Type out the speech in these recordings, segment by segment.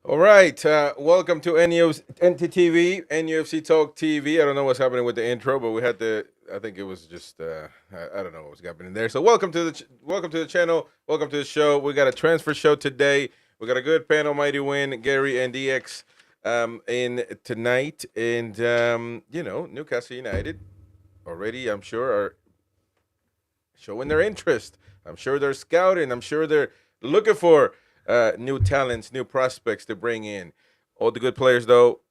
All right, welcome to NTTV, NUFC Talk TV. I don't know what's happening with the intro, but we had the. I think it was just. I don't know what was happening there. So welcome to the channel. Welcome to the show. We got a transfer show today. We got a good panel. Mighty Win, Gary, and DX in tonight, and Newcastle United already. I'm sure are showing their interest. I'm sure they're scouting. I'm sure they're looking for new talents, new prospects to bring in. All the good players, though,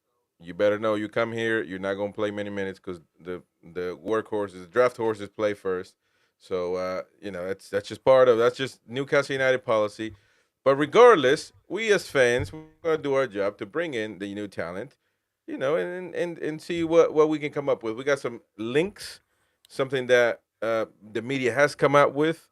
you better know you come here, you're not gonna play many minutes because the workhorses, the draft horses play first. So that's just that's just Newcastle United policy. But regardless, we as fans, we're gonna do our job to bring in the new talent, and see what we can come up with. We got some links, something that the media has come out with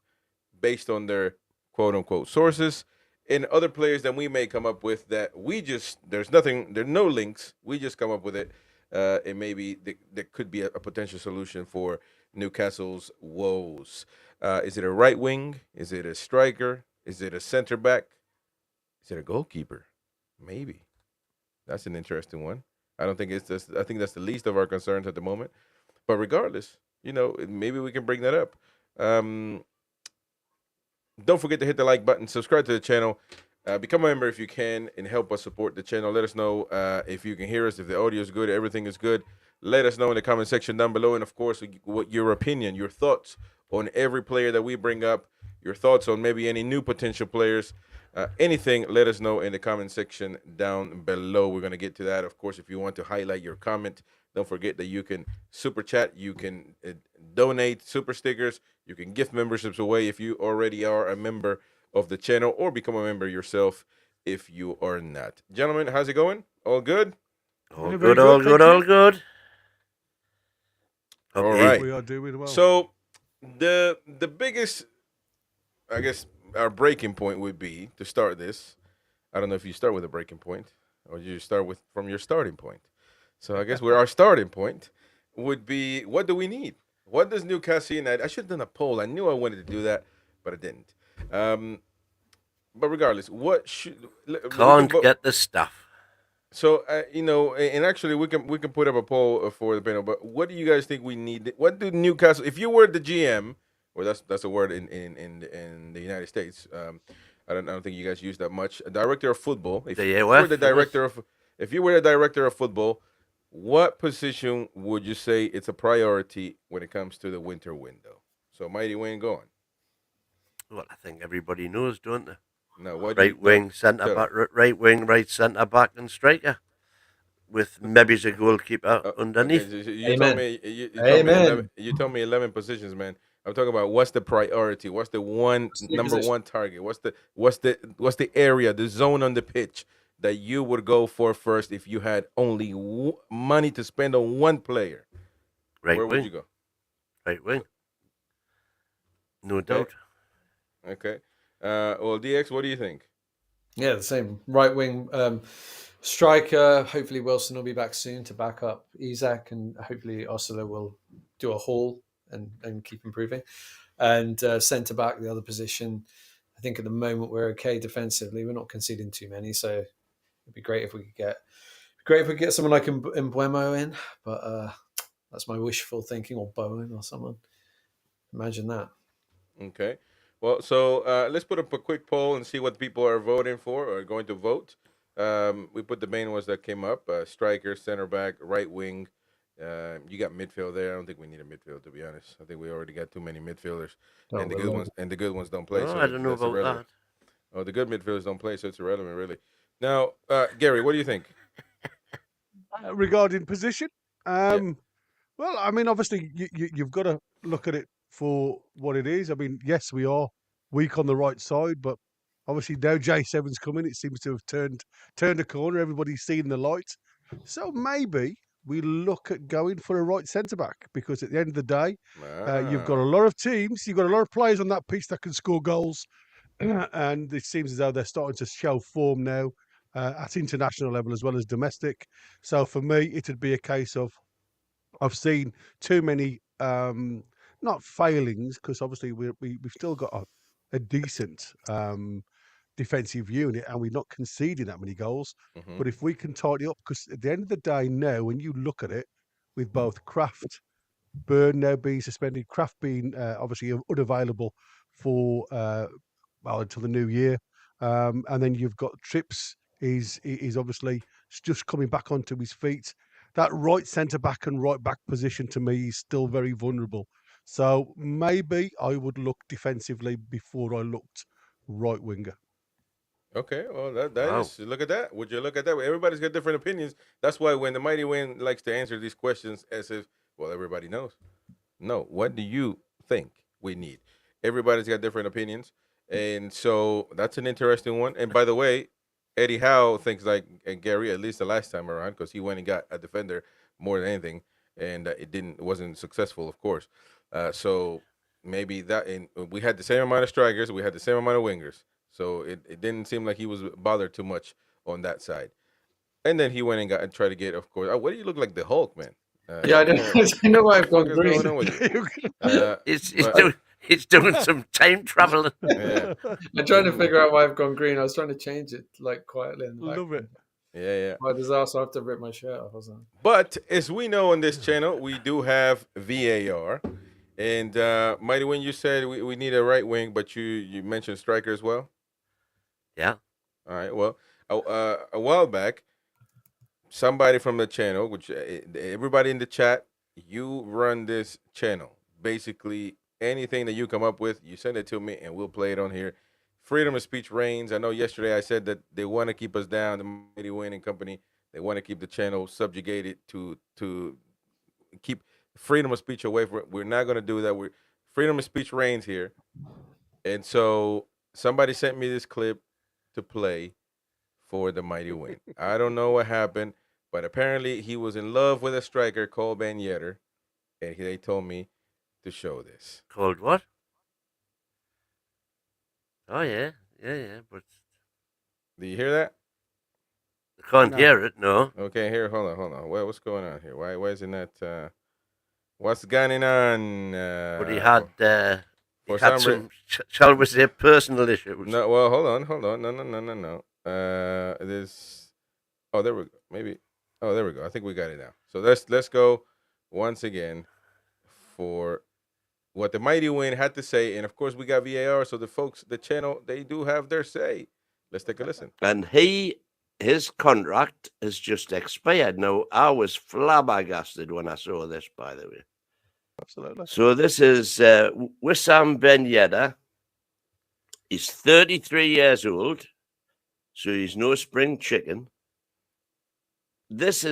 based on their quote unquote sources, and other players that we may come up with that we just there's no links. We just come up with it, and maybe there could be a potential solution for Newcastle's woes. Is it a right wing? Is it a striker? Is it a center back? Is it a goalkeeper? Maybe that's an interesting one. I don't think it's this. I think that's the least of our concerns at the moment. But regardless, maybe we can bring that up. Um, don't forget to hit the like button, subscribe to the channel, become a member if you can, and help us support the channel. Let us know if you can hear us, if the audio is good, everything is good. Let us know in the comment section down below, and of course, what your opinion, your thoughts on every player that we bring up, your thoughts on maybe any new potential players, anything. Let us know in the comment section down below. We're gonna get to that, of course. If you want to highlight your comment, don't forget that you can super chat, you can donate super stickers, you can gift memberships away if you already are a member of the channel, or become a member yourself if you are not. Gentlemen, how's it going? All good? All Yeah, good, very all good, good, thank all you. good. All Okay. right. We are doing well. So the biggest, I guess, our breaking point would be to start this. I don't know if you start with a breaking point or you start with from your starting point. So I guess where our starting point would be, what do we need? What does Newcastle United? I should have done a poll. I knew I wanted to do that, but I didn't. Um, but regardless, what should we can Can't vote? get the stuff. So and actually we can put up a poll for the panel. But what do you guys think we need? What do Newcastle? If you were the GM, or that's a word in the United States. I don't think you guys use that much. A director of football. If The you were UF, the director of if you were the director of football, what position would you say it's a priority when it comes to the winter window? So Mighty Wayne, go on. well, I think everybody knows, don't they? No, what do you Right don't wing, centre tell back, them? right wing, right centre back, and striker, with maybe a goalkeeper Okay, underneath. so you told Amen. me you told me 11. Amen. You told me 11 positions, man. I'm talking about what's the priority? What's the one What's the number position? one target? What's the area, the zone on the pitch that you would go for first if you had only money to spend on one player? Right Where would wing, you go? right wing, no Okay, doubt. okay. Well, DX, what do you think? Yeah, the same. Right wing striker. Hopefully Wilson will be back soon to back up Isak, and hopefully Osula will do a haul and keep improving. And centre back, the other position. I think at the moment we're okay defensively. We're not conceding too many, so it'd be great if we could get someone like Mbeumo in. But that's my wishful thinking, or Bowen or someone. Imagine that. Okay. Well, so let's put up a quick poll and see what people are voting for or going to vote. We put the main ones that came up: striker, center back, right wing. You got midfield there. I don't think we need a midfield, to be honest. I think we already got too many midfielders, Oh, and the we're good low. ones don't play, Oh, I so don't know that's about irrelevant. that. Oh, the good midfielders don't play, so it's irrelevant, really. Now, Gary, what do you think? Regarding position, Yeah. well, I mean, obviously, you've got to look at it for what it is. I mean, yes, we are weak on the right side, but obviously now J7's coming. It seems to have turned a corner. Everybody's seeing the light. So maybe we look at going for a right centre back, because at the end of the day, you've got a Ah. lot of teams, you've got a lot of players on that pitch that can score goals. And it seems as though they're starting to show form now at international level as well as domestic. So for me, it'd be a case of I've seen too many not failings, because obviously we've still got a decent defensive unit, and we're not conceding that many goals. Hmm. But if we can tidy up, because at the end of the day, now when you look at it, with both Kraft, Burn now being suspended, Kraft being obviously unavailable for well until the new year, and then you've got Trips is obviously just coming back onto his feet. That right centre back and right back position to me is still very vulnerable. So maybe I would look defensively before I looked right winger. Okay, well, that Wow. is, look at that. Would you look at that? Everybody's got different opinions. That's why when the Mighty Win likes to answer these questions as if, well, everybody knows. No, what do you think we need? Everybody's got different opinions, and so that's an interesting one. And by the way, Eddie Howe thinks like Gary, at least the last time around, because he went and got a defender more than anything, and it wasn't successful, of course. So maybe that, and we had the same amount of strikers, we had the same amount of wingers, so it didn't seem like he was bothered too much on that side. And then he went and got and tried to get, of course. What do you look like, the Hulk, man? Yeah, I don't, I don't know why I've What gone the fuck is green. going on with you? He's But doing some time traveling. yeah, I'm trying to figure out why I've gone green. I was trying to change it like quietly in the back. Love it. yeah. My disaster! I have to rip my shirt off or something. But as we know on this channel, we do have VAR. And Mighty, when you said we need a right wing, but you mentioned striker as well. Yeah. All right. Well, a while back, somebody from the channel, which everybody in the chat, you run this channel. Basically, anything that you come up with, you send it to me, and we'll play it on here. Freedom of speech reigns. I know yesterday I said that they want to keep us down, the Mighty Win and Company. They want to keep the channel subjugated to keep freedom of speech away from it. We're not going to do that. We're freedom of speech reigns here. And so somebody sent me this clip to play for the Mighty Win. I don't know what happened, but apparently he was in love with a striker called Ben Yedder, and they told me to show this. Called what? Oh yeah. But Do you hear that? I can't No. hear it. No. Okay, here, hold on. What's going on here? Why isn't that? What's going on? But he had for he had some shall we say, personal issues. No, well, hold on. No. This. Oh, there we go. Maybe. Oh, there we go. I think we got it now. So let's go once again for what the Mighty Win had to say, and of course we got VAR. So the folks, the channel, they do have their say. Let's take a listen. And his contract has just expired. Now, I was flabbergasted when I saw this, by the way. Absolutely. So this is Wissam Ben Yedder. He's 33 years old, so he's no spring chicken. This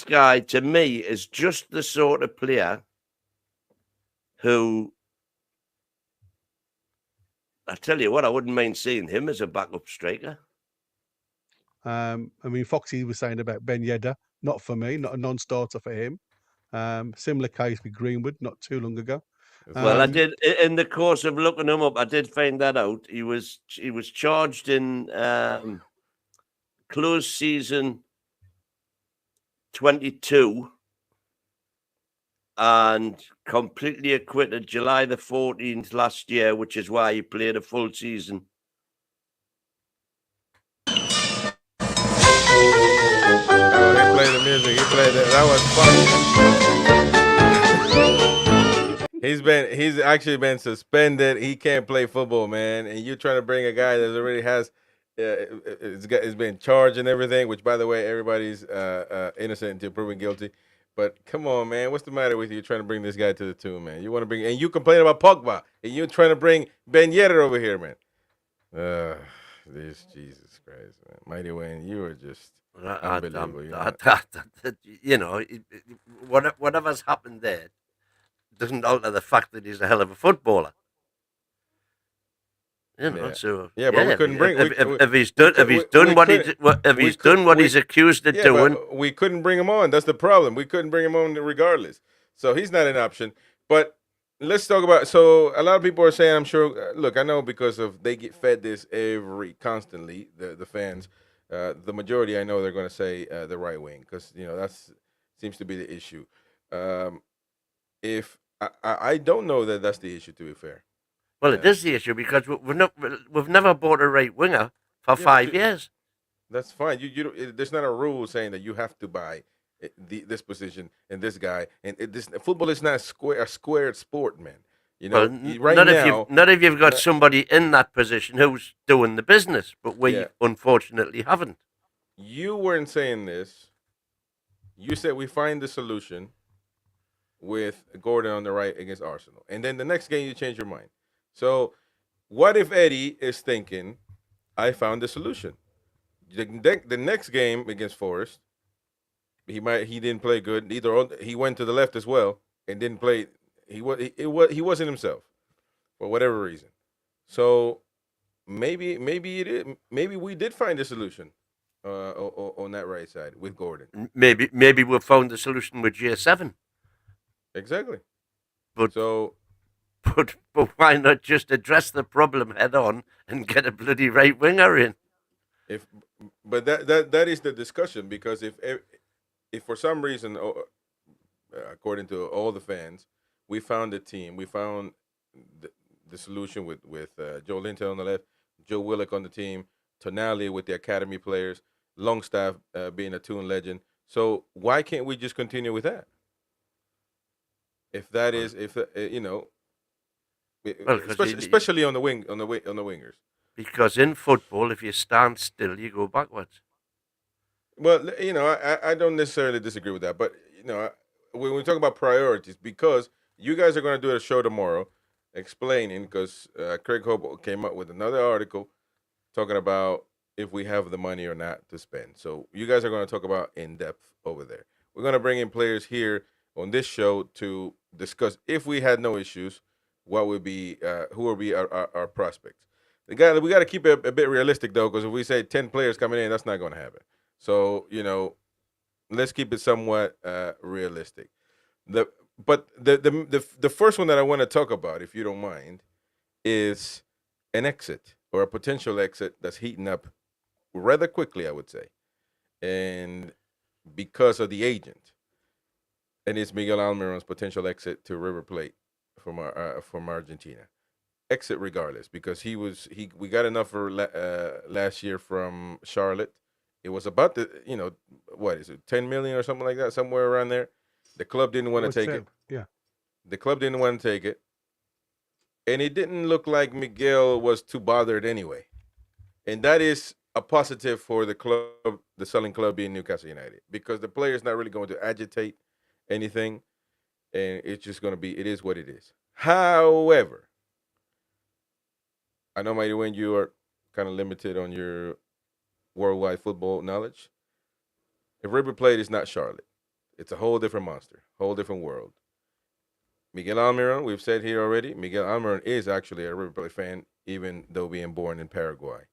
guy, to me, is just the sort of player who, I tell you what, I wouldn't mind seeing him as a backup striker. I mean, Foxy was saying about Ben Yedder, not for me, not a non-starter for him. Similar case with Greenwood not too long ago. Well, I did, in the course of looking him up, I did find that out. He was charged in close season 22 and completely acquitted July the 14th last year, which is why he played a full season. Oh, they play the music. He played that. That was fun. He's actually been suspended. He can't play football, man. And you're trying to bring a guy that already has, it's been charged and everything. Which, by the way, everybody's innocent until proven guilty. But come on, man, what's the matter with you trying to bring this guy to the tomb, man? You want to bring, and you complain about Pogba, and you're trying to bring Ben Yedder over here, man. This Jesus Christ, man. Mighty Wayne, you are just unbelievable. You know, whatever's happened there doesn't alter the fact that he's a hell of a footballer. You know, Yeah. so Yeah, but we couldn't bring. If he's done what he's accused of doing. We couldn't bring him on. That's the problem. We couldn't bring him on regardless. So he's not an option. But let's talk about. So a lot of people are saying, I'm sure. Look, I know because of they get fed this constantly. The fans, the majority, I know they're going to say the right wing because that's seems to be the issue. If I don't know that that's the issue. To be fair. Well, it is the issue because we've never bought a right winger for Yeah, 5 years. that's fine. There's not a rule saying that you have to buy this position and this guy. And this football is not a squared sport, man. You Well, know, right now, not if you've got not, somebody in that position who's doing the business, but we yeah, unfortunately haven't. you weren't saying this. You said we find the solution with Gordon on the right against Arsenal, and then the next game you change your mind. So, what if Eddie is thinking, I found the solution? The next game against Forest, he didn't play good. He went to the left as well and didn't play. He wasn't himself for whatever reason. So maybe it is. Maybe we did find a solution on that right side with Gordon. Maybe we've found the solution with J7. Exactly. But so but why not just address the problem head on and get a bloody right winger in? But that is the discussion, because if for some reason, according to all the fans, we found the team, we found the solution with Joe Linton on the left, Joe Willock on the team, Tonali with the academy players, Longstaff being a Toon legend. So why can't we just continue with that? If that is, especially on the wingers. Because in football, if you stand still, you go backwards. Well, I don't necessarily disagree with that, but when we talk about priorities, because you guys are going to do a show tomorrow explaining, because Craig Hope came up with another article talking about if we have the money or not to spend. So you guys are going to talk about in depth over there. We're going to bring in players here on this show to discuss, if we had no issues, what would be who would be our prospects. We got to keep it a bit realistic, though, because if we say 10 players coming in, that's not going to happen. So let's keep it somewhat realistic. But the first one that I want to talk about, if you don't mind, is an exit, or a potential exit that's heating up rather quickly, I would say, and because of the agent, and it's Miguel Almiron's potential exit to River Plate from Argentina. Exit regardless, because we got enough for last year from Charlotte. It was about what is it, 10 million or something like that, somewhere around there. The club didn't want to take it. Yeah. The club didn't want to take it. And it didn't look like Miguel was too bothered anyway. And that is a positive for the club, the selling club being Newcastle United, because the player is not really going to agitate anything. And it's just going to be, it is what it is. However, I know, Mighty Wayne, you are kind of limited on your worldwide football knowledge. If River Plate is not Charlotte, it's a whole different monster, whole different world. Miguel Almiron, we've said here already, Miguel Almiron is actually a River Plate fan, even though being born in Paraguay.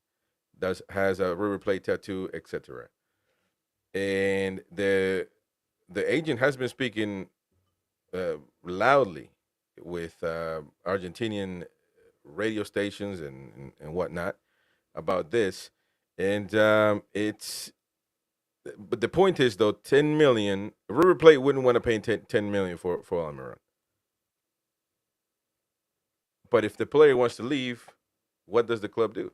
Has a River Plate tattoo, etc. And the agent has been speaking loudly with Argentinian radio stations and whatnot about this. And but the point is, though, 10 million, River Plate wouldn't want to pay 10 million for Almiron. But if the player wants to leave, what does the club do?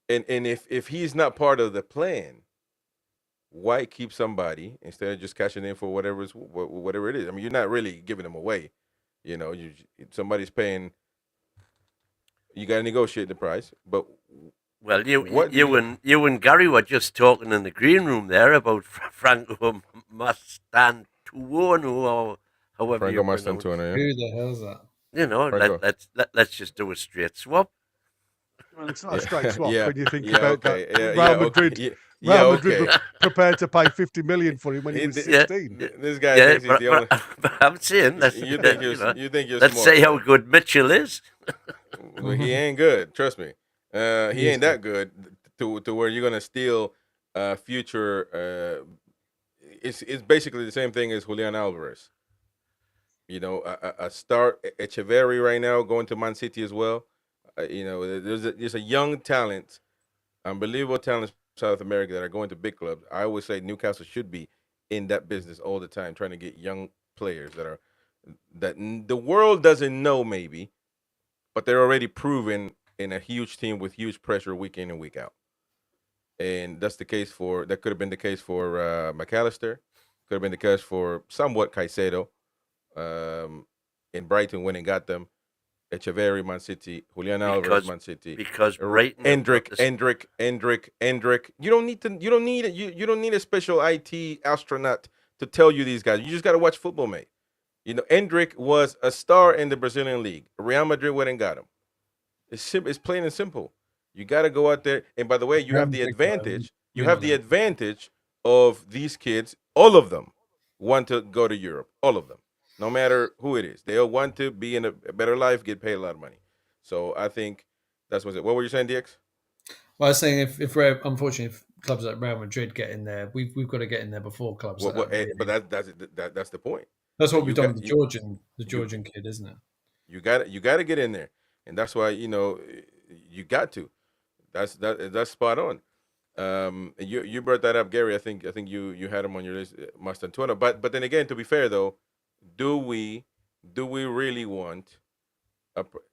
And if he's not part of the plan, why keep somebody instead of just cashing in for whatever it is? I mean, you're not really giving them away. Somebody's paying. You got to negotiate the price, but well, you and Gary were just talking in the green room there about Franco Mastantuono, or however Franco you pronounce it. Mastantuono. Who the hell's that? Let's just do a straight swap. Well, it's not a straight swap when you think about that. Real Madrid. Real Madrid were prepared to pay 50 million for him when he was 16. This guy thinks he's the only. But I'm saying you think you're let's smart. say how good Mitchell is. Well, he ain't good. Trust me. He ain't that good to where you're gonna steal future. It's basically the same thing as Julian Alvarez. A star, Echeverri right now going to Man City as well. There's a young talent, unbelievable talent from South America that are going to big clubs. I always say Newcastle should be in that business all the time, trying to get young players that the world doesn't know maybe, but they're already proven in a huge team with huge pressure week in and week out. And that could have been the case for McAllister, could have been the case for somewhat Caicedo in Brighton when it got them. Echeverri, Man City, Julian Alvarez, Man City, because Brighton, Endrick. You don't need a special IT astronaut to tell you these guys. You just got to watch football, mate. You know, Endrick was a star in the Brazilian league. Real Madrid went and got him. It's plain and simple. You got to go out there. And by the way, you have the advantage. You have the advantage of these kids. All of them want to go to Europe. All of them. No matter who it is, they'll want to be in a better life, get paid a lot of money. So I think that's what's it. What were you saying, DX? Well, I was saying if unfortunately if clubs like Real Madrid get in there, we've got to get in there before clubs. But that's the point. That's what we've done with the Georgian kid, isn't it? You got to get in there, and that's why you got to. That's spot on. You brought that up, Gary. I think you had him on your list, Master Antonio. But then again, to be fair though. Do we really want?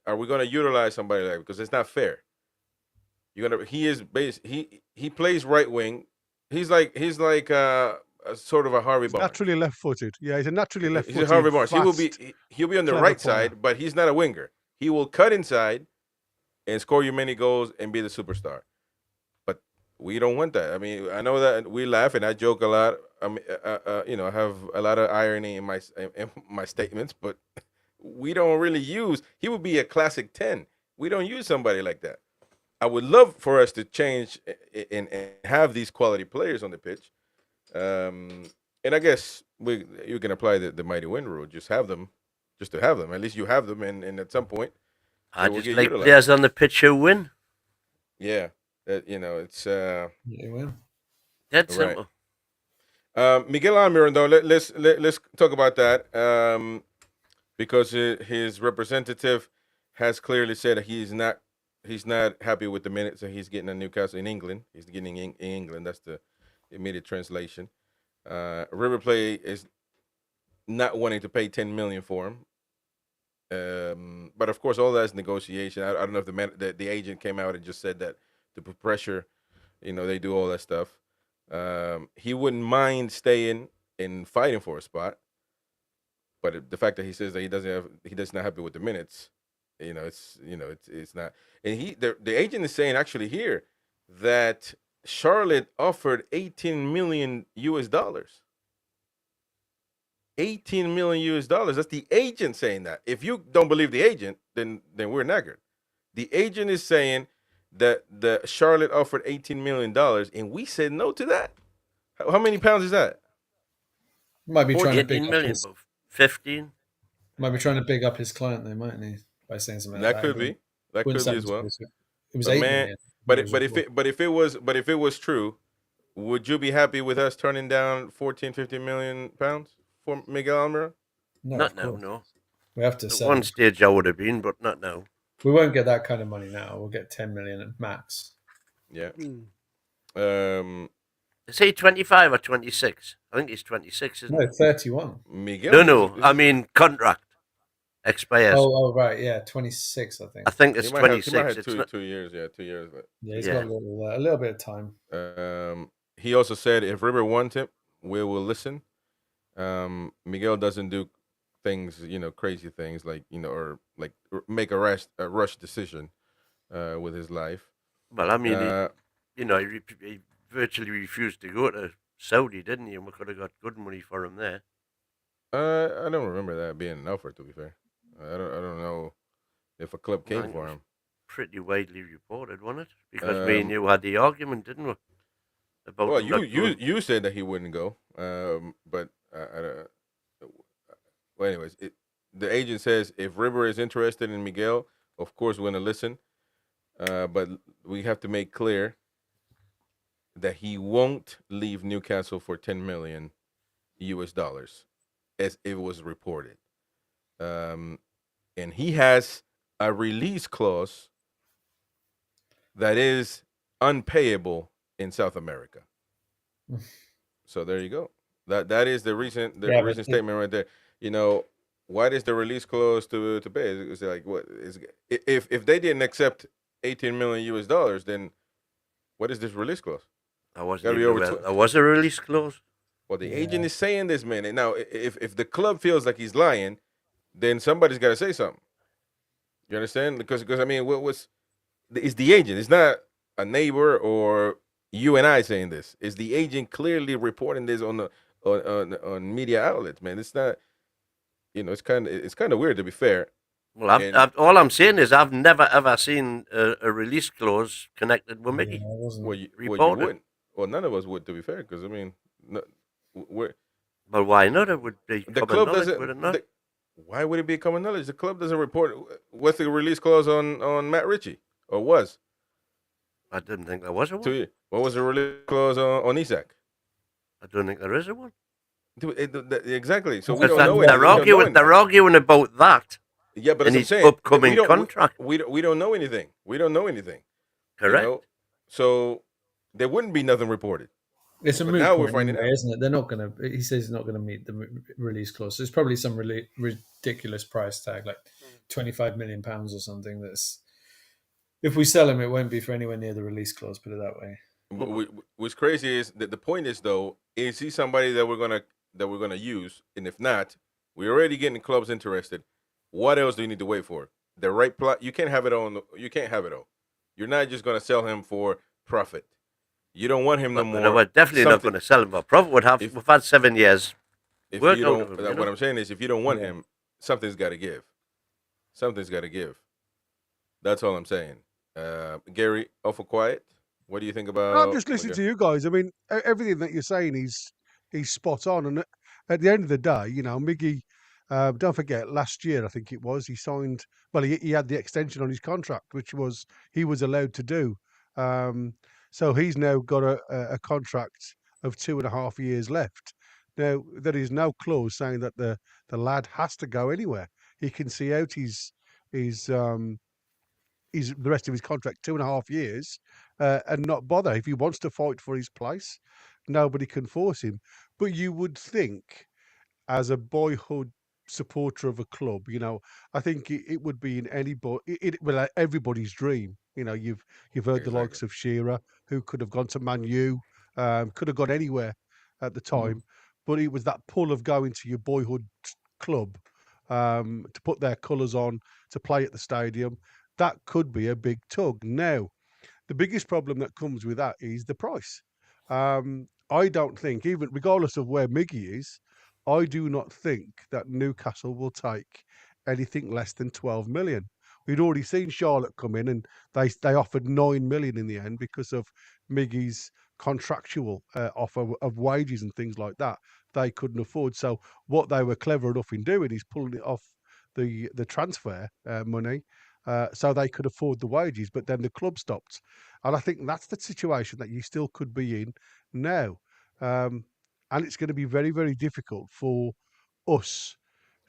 Are we going to utilize somebody like that? Because it's not fair. He plays right wing. He's like sort of a Harvey Barnes. Naturally left-footed. Yeah, he's a naturally left-footed. He's a Harvey Barnes. He'll be on the right side, but he's not a winger. He will cut inside and score you many goals and be the superstar. But we don't want that. I mean, I know that we laugh and I joke a lot. I mean, I have a lot of irony in my statements, but we don't really use. He would be a classic 10. We don't use somebody like that. I would love for us to change and have these quality players on the pitch. And I guess you can apply the mighty win rule. Just have them, just to have them. At least you have them, and at some point, I just like players on the pitch who win. Yeah, it's you win. That's simple. Miguel Almiron, though, let's talk about that because his representative has clearly said that he's not happy with the minutes that he's getting in Newcastle in England. He's getting in England. That's the immediate translation. River Plate is not wanting to pay $10 million for him, but of course, all that's negotiation. I don't know if the agent came out and just said that to put pressure. They do all that stuff. He wouldn't mind staying and fighting for a spot, but the fact that he says that he's not happy with the minutes, it's not. And the agent is saying actually here that Charlotte offered $18 million. $18 million. That's the agent saying that. If you don't believe the agent, then we're knackered. The agent is saying that the Charlotte offered $18 million, and we said no to that. How many pounds is that? Might be trying to big up his 15. Might be trying to big up his client, though, mightn't he? By saying something like that. Could be. That could be as well. It was $8 million. But if it was true, would you be happy with us turning down 14-15 million pounds for Miguel Almiron? No, not now. No. We have to. At one stage, I would have been, but not now. We won't get that kind of money now. We'll get 10 million at max. Yeah. Is he 25 or 26? I think he's 26, isn't he? No, 31. Miguel? No. I mean, contract expires. Oh, right. Yeah, 26, I think. I think it's 26. He might have 2 years. Yeah, 2 years. But yeah, he's got a little bit of time. He also said if River wants him, we will listen. Miguel doesn't do things, crazy things like, or like make a rush decision with his life. Well, I mean, he virtually refused to go to Saudi, didn't he? And we could have got good money for him there. I don't remember that being an offer, to be fair. I don't know if a club came for him. Pretty widely reported, wasn't it? Because me and you had the argument, didn't we? About you said that he wouldn't go, but well, anyways, the agent says if River is interested in Miguel, of course we're gonna listen, but we have to make clear that he won't leave Newcastle for $10 million, as it was reported, and he has a release clause that is unpayable in South America. So there you go. That is the recent statement right there. What is the release clause to pay? Is it like what is if they didn't accept 18 million US dollars, then what is this release clause? I wasn't Gotta be even over. aware there was a release clause. Well, the Yeah. agent is saying this, man. And now, if the club feels like he's lying, then somebody's got to say something. You understand? Because I mean, what's it's the agent. It's not a neighbor or you and I saying this. It's the agent clearly reporting this on the on media outlets, man. It's not. You know, it's kind of weird, to be fair. Well, And all I'm saying is I've never ever seen a release clause connected with Mickey. Yeah, it wasn't. well, you reported. wouldn't. Well, none of us would, to be fair, because I mean, no, we're But why not? It would be the common club knowledge, doesn't. would it not? Why would it be common knowledge? The club doesn't report. What's the release clause on Matt Ritchie, or was? I didn't think there was a To one. you, what was the release clause on Isak? I don't think there is a one. Exactly. So we Because don't know anything. they're We don't know arguing. They're anything. arguing about that Yeah, but in as I'm his saying, upcoming contract. We don't know anything. We don't know anything. Correct. You know? So there wouldn't be nothing reported. It's a But moot now we're point finding anyway, out. isn't it? They're not going to. He says he's not going to meet the release clause. There's probably some ridiculous price tag, like £25 million or something. That's if we sell him, it won't be for anywhere near the release clause. Put it that way. What's crazy is that the point is, though, is he somebody that we're gonna use? And if not, we're already getting clubs interested. What else do you need to wait for? The right plot. You can't have it on. You can't have it all. You're not just gonna sell him for profit. You don't want him no more. No, we're definitely not something- going to sell him for profit. We've had 7 years. If work you out don't, of him, you what know? I'm saying is, if you don't want Yeah. him, something's got to give. Something's got to give. That's all I'm saying. Gary, awful quiet. What do you think about? I'm just listening to you guys. I mean, everything that you're saying he's spot on. And at the end of the day, you know, Miggy, don't forget, last year I think it was, he signed. Well, he had the extension on his contract, which was he was allowed to do. So he's now got a contract of 2.5 years left. Now there is no clause saying that the lad has to go anywhere. He can see out his the rest of his contract 2.5 years and not bother. If he wants to fight for his place, nobody can force him. But you would think, as a boyhood supporter of a club, you know, I think it would be in everybody's dream. You know, you've heard the likes of Shearer, who could have gone to Man U, could have gone anywhere at the time, but it was that pull of going to your boyhood club to put their colours on, to play at the stadium. That could be a big tug. Now, the biggest problem that comes with that is the price. I don't think, even regardless of where Miggy is, I do not think that Newcastle will take anything less than 12 million. We'd already seen Charlotte come in and they offered 9 million in the end because of Miggy's contractual offer of wages and things like that. They couldn't afford. So what they were clever enough in doing is pulling it off the transfer money so they could afford the wages, but then the club stopped. And I think that's the situation that you still could be in now. And it's going to be very, very difficult for us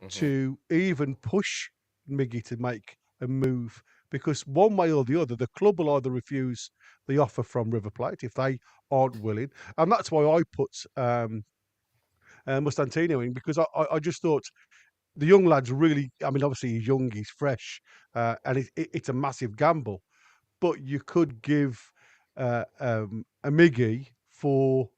to even push Miggy to make a move, because one way or the other, the club will either refuse the offer from River Plate if they aren't willing. And that's why I put Mustantino in, because I just thought the young lad's really, I mean, obviously he's young, he's fresh, and it's a massive gamble. But you could give a Miggy for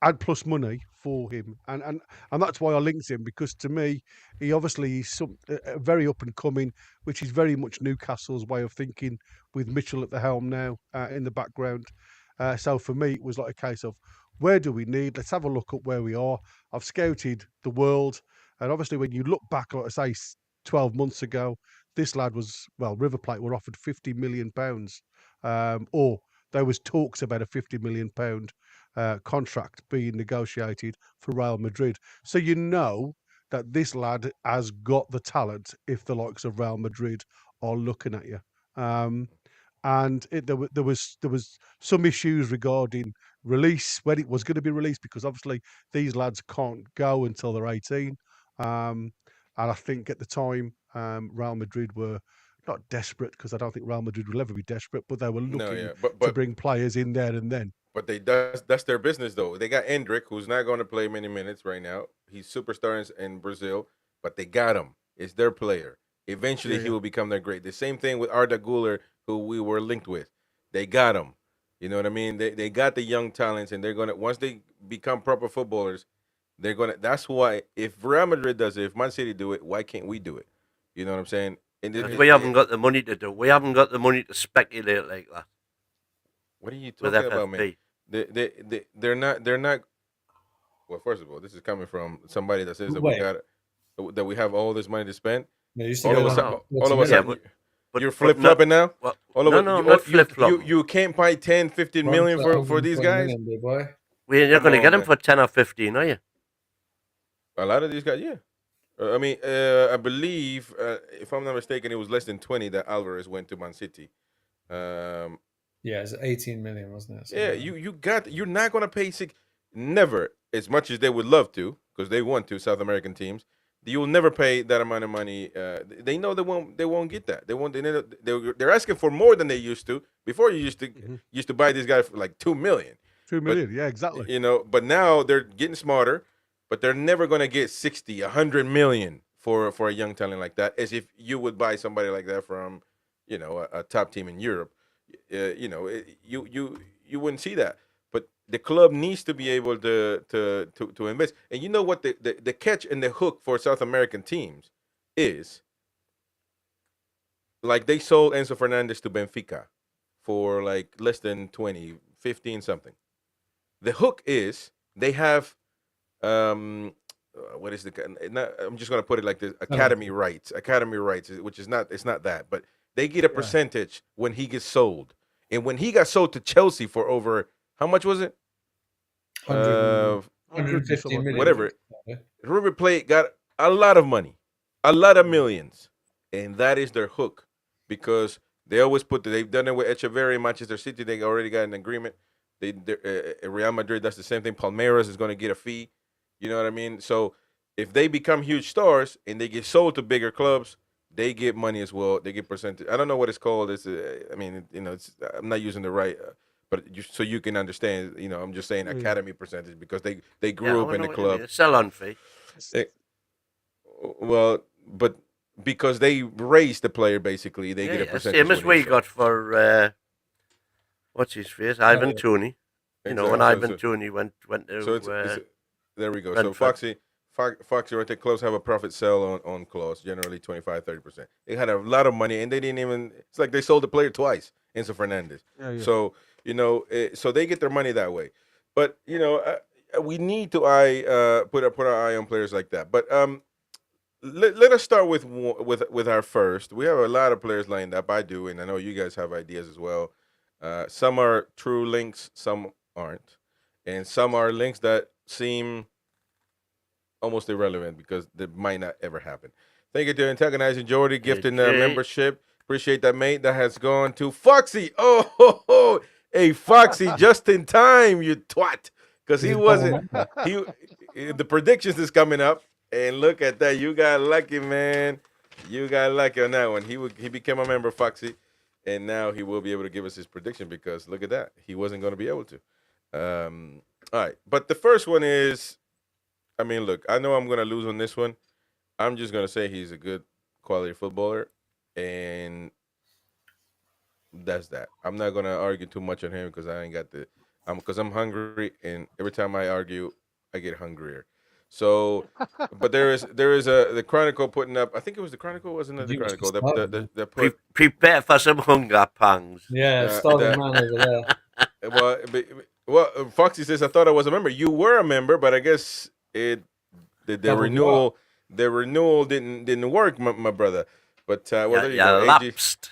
add plus money for him, and that's why I linked him, because to me, he obviously is very up and coming, which is very much Newcastle's way of thinking, with Mitchell at the helm now in the background. So for me, it was like a case of, where do we need? Let's have a look at where we are. I've scouted the world, and obviously when you look back, like I say, 12 months ago, this lad was, well, River Plate were offered £50 million, or there was talks about a £50 million contract being negotiated for Real Madrid. So you know that this lad has got the talent if the likes of Real Madrid are looking at you. And there was some issues regarding release, when it was going to be released, because obviously these lads can't go until they're 18. And I think at the time, Real Madrid were not desperate, because I don't think Real Madrid will ever be desperate, but they were looking to bring players in there and then. But that's their business, though. They got Endrick, who's not going to play many minutes right now. He's superstar in Brazil. but they got him. It's their player. Eventually, he will become their great. The same thing with Arda Güler, who we were linked with. They got him. You know what I mean? They got the young talents, and they're gonna once they become proper footballers, they're gonna. That's why if Real Madrid does it, if Man City do it, why can't we do it? You know what I'm saying? And Because we haven't got the money to do it. We haven't got the money to speculate like that what are you with talking about, man? FFP. They're not. They're not. Well, first of all, this is coming from somebody that says that Wait. we have all this money to spend. No, you used to All go of a down sudden, to all of a 40 sudden, million. but you're but flip not- flopping now. Well, All of no, a- no, I'm you, not you, flip-flopping. you can't buy 10, 15 million for these 120 guys. million, big boy. You're Come going to on, get them man. for 10 or 15, are you? A lot of these guys, yeah. I mean, I believe, if I'm not mistaken, it was less than 20 that Alvarez went to Man City. Yeah, it's 18 million, wasn't it? Yeah, you're not gonna pay never as much as they would love to because they want to. South American teams, you'll never pay that amount of money. They know they won't get that. They're asking for more than they used to. Before you used to buy this guy for like 2 million. 2 million, yeah, exactly. You know, but now they're getting smarter, but they're never gonna get 60, 100 million for a young talent like that, as if you would buy somebody like that from, you know, a top team in Europe. You know, you wouldn't see that. But the club needs to be able to invest. And you know what the catch and the hook for South American teams is? Like they sold Enzo Fernandez to Benfica for like less than 20, 15 something. The hook is they have what is I'm just gonna put it like this: academy rights, which is not it's not that, but they get a percentage when he gets sold. And when he got sold to Chelsea for over how much was it? 150 million. Whatever. River Plate got a lot of money, a lot of millions, and that is their hook because they always they've done it with Echeverri, Manchester City. They already got an agreement. Real Madrid does the same thing. Palmeiras is going to get a fee. You know what I mean? So if they become huge stars and they get sold to bigger clubs, they get money as well. They get percentage. I don't know what it's called. It's I mean, you know, I'm not using the right, but so you can understand. You know, I'm just saying academy percentage because they grew up in the club. Sell-on fee. Well, but because they raised the player, basically, they get a percentage. Same as we got for what's his face, Ivan Toney. You know, when Ivan Toney went to. So there we go. Brentford. So Foxy right there, clubs have a profit sell on clause, generally 25-30%. They had a lot of money, and they didn't even. It's like they sold the player twice, Enzo Fernandez. Yeah. So you know, so they get their money that way. But you know, we need to put our eye on players like that. But let us start with our first. We have a lot of players lined up. I do, and I know you guys have ideas as well. Some are true links, some aren't, and some are links that seem almost irrelevant because they might not ever happen. Thank you to Antagonizing Jordy, gifting membership. Appreciate that, mate. That has gone to Foxy. Oh, hey, Foxy, just in time, you twat. Because he wasn't. The predictions is coming up, and look at that. You got lucky, man. You got lucky on that one. He became a member, Foxy, and now he will be able to give us his prediction because look at that. He wasn't going to be able to. All right, but the first one is, I mean, look, I know I'm going to lose on this one. I'm just going to say he's a good quality footballer, and that's that. I'm not going to argue too much on him because I ain't got because I'm hungry, and every time I argue, I get hungrier. So, but there is the Chronicle putting up. I think it was the Chronicle, wasn't it? The Chronicle that put prepare for some hunger pangs. Yeah, starting man over there. Well, Foxy says I thought I was a member. You were a member, but I guess the renewal didn't work, my brother. But well, there you go. Lapsed.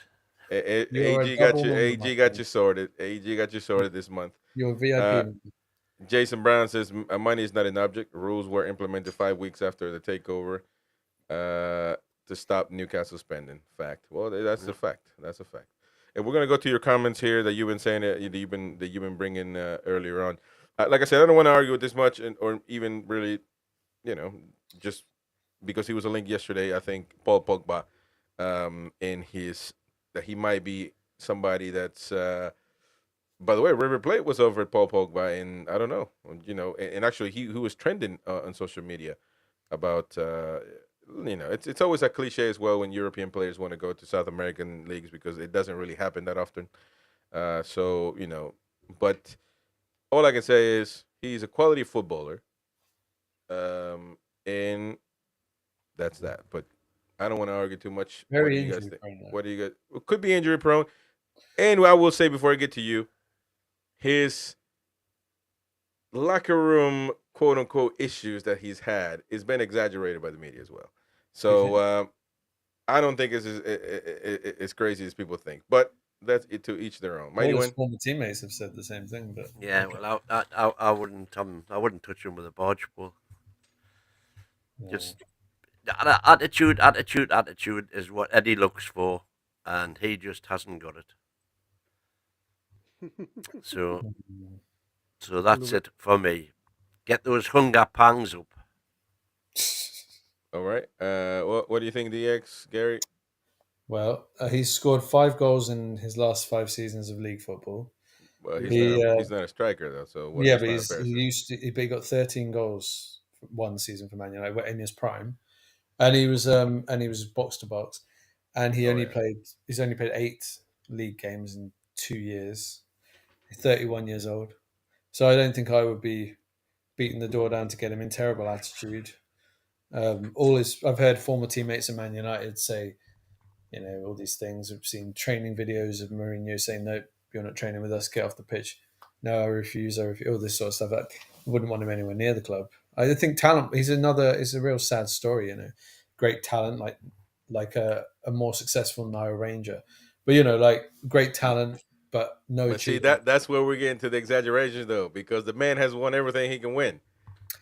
AG got you sorted. AG got you sorted this month. You're VIP. Jason Brown says money is not an object. Rules were implemented 5 weeks after the takeover to stop Newcastle spending. Fact. Well, that's a fact. That's a fact. And we're gonna go to your comments here that you've been saying that you've been bringing earlier on. Like I said, I don't want to argue with this much, or even really, you know, just because he was a link yesterday. I think Paul Pogba, in his that he might be somebody that's. By the way, River Plate was over at Paul Pogba, and I don't know, you know, and actually he was trending on social media about you know, it's always a cliche as well when European players want to go to South American leagues because it doesn't really happen that often. So you know, but all I can say is he's a quality footballer, and that's that. But I don't want to argue too much. What do Very you guys injury think? prone, though. What do you guys? It could be injury prone, and I will say before I get to you, his locker room quote unquote issues that he's had has been exaggerated by the media as well. So I don't think it's as crazy as people think, but that's it, to each their own. Mighty All his Win. former teammates have said the same thing, but Yeah, okay. well, I wouldn't touch him with a barge pole. Yeah. Just attitude is what Eddie looks for, and he just hasn't got it. So that's it for me. Get those hunger pangs up. All right. What do you think, DX Gary? Well, he's scored 5 goals in his last 5 seasons of league football. Well, He he's not a striker though, so yeah, that's but not a fair he assist. used to. He got 13 goals one season for Man United in his prime, and he was box to box, and Oh, yeah. he's only played 8 league games in 2 years. He's 31 years old, so I don't think I would be beating the door down to get him in terrible attitude. I've heard former teammates of Man United say, you know, all these things. I've seen training videos of Mourinho saying, "No, you're not training with us. Get off the pitch." No, I refuse. All this sort of stuff. I wouldn't want him anywhere near the club. I think talent. He's a real sad story. You know, great talent, like a more successful Nile Ranger, but you know, like great talent, but no But see achievement. that's where we're getting to the exaggerations though, because the man has won everything he can win.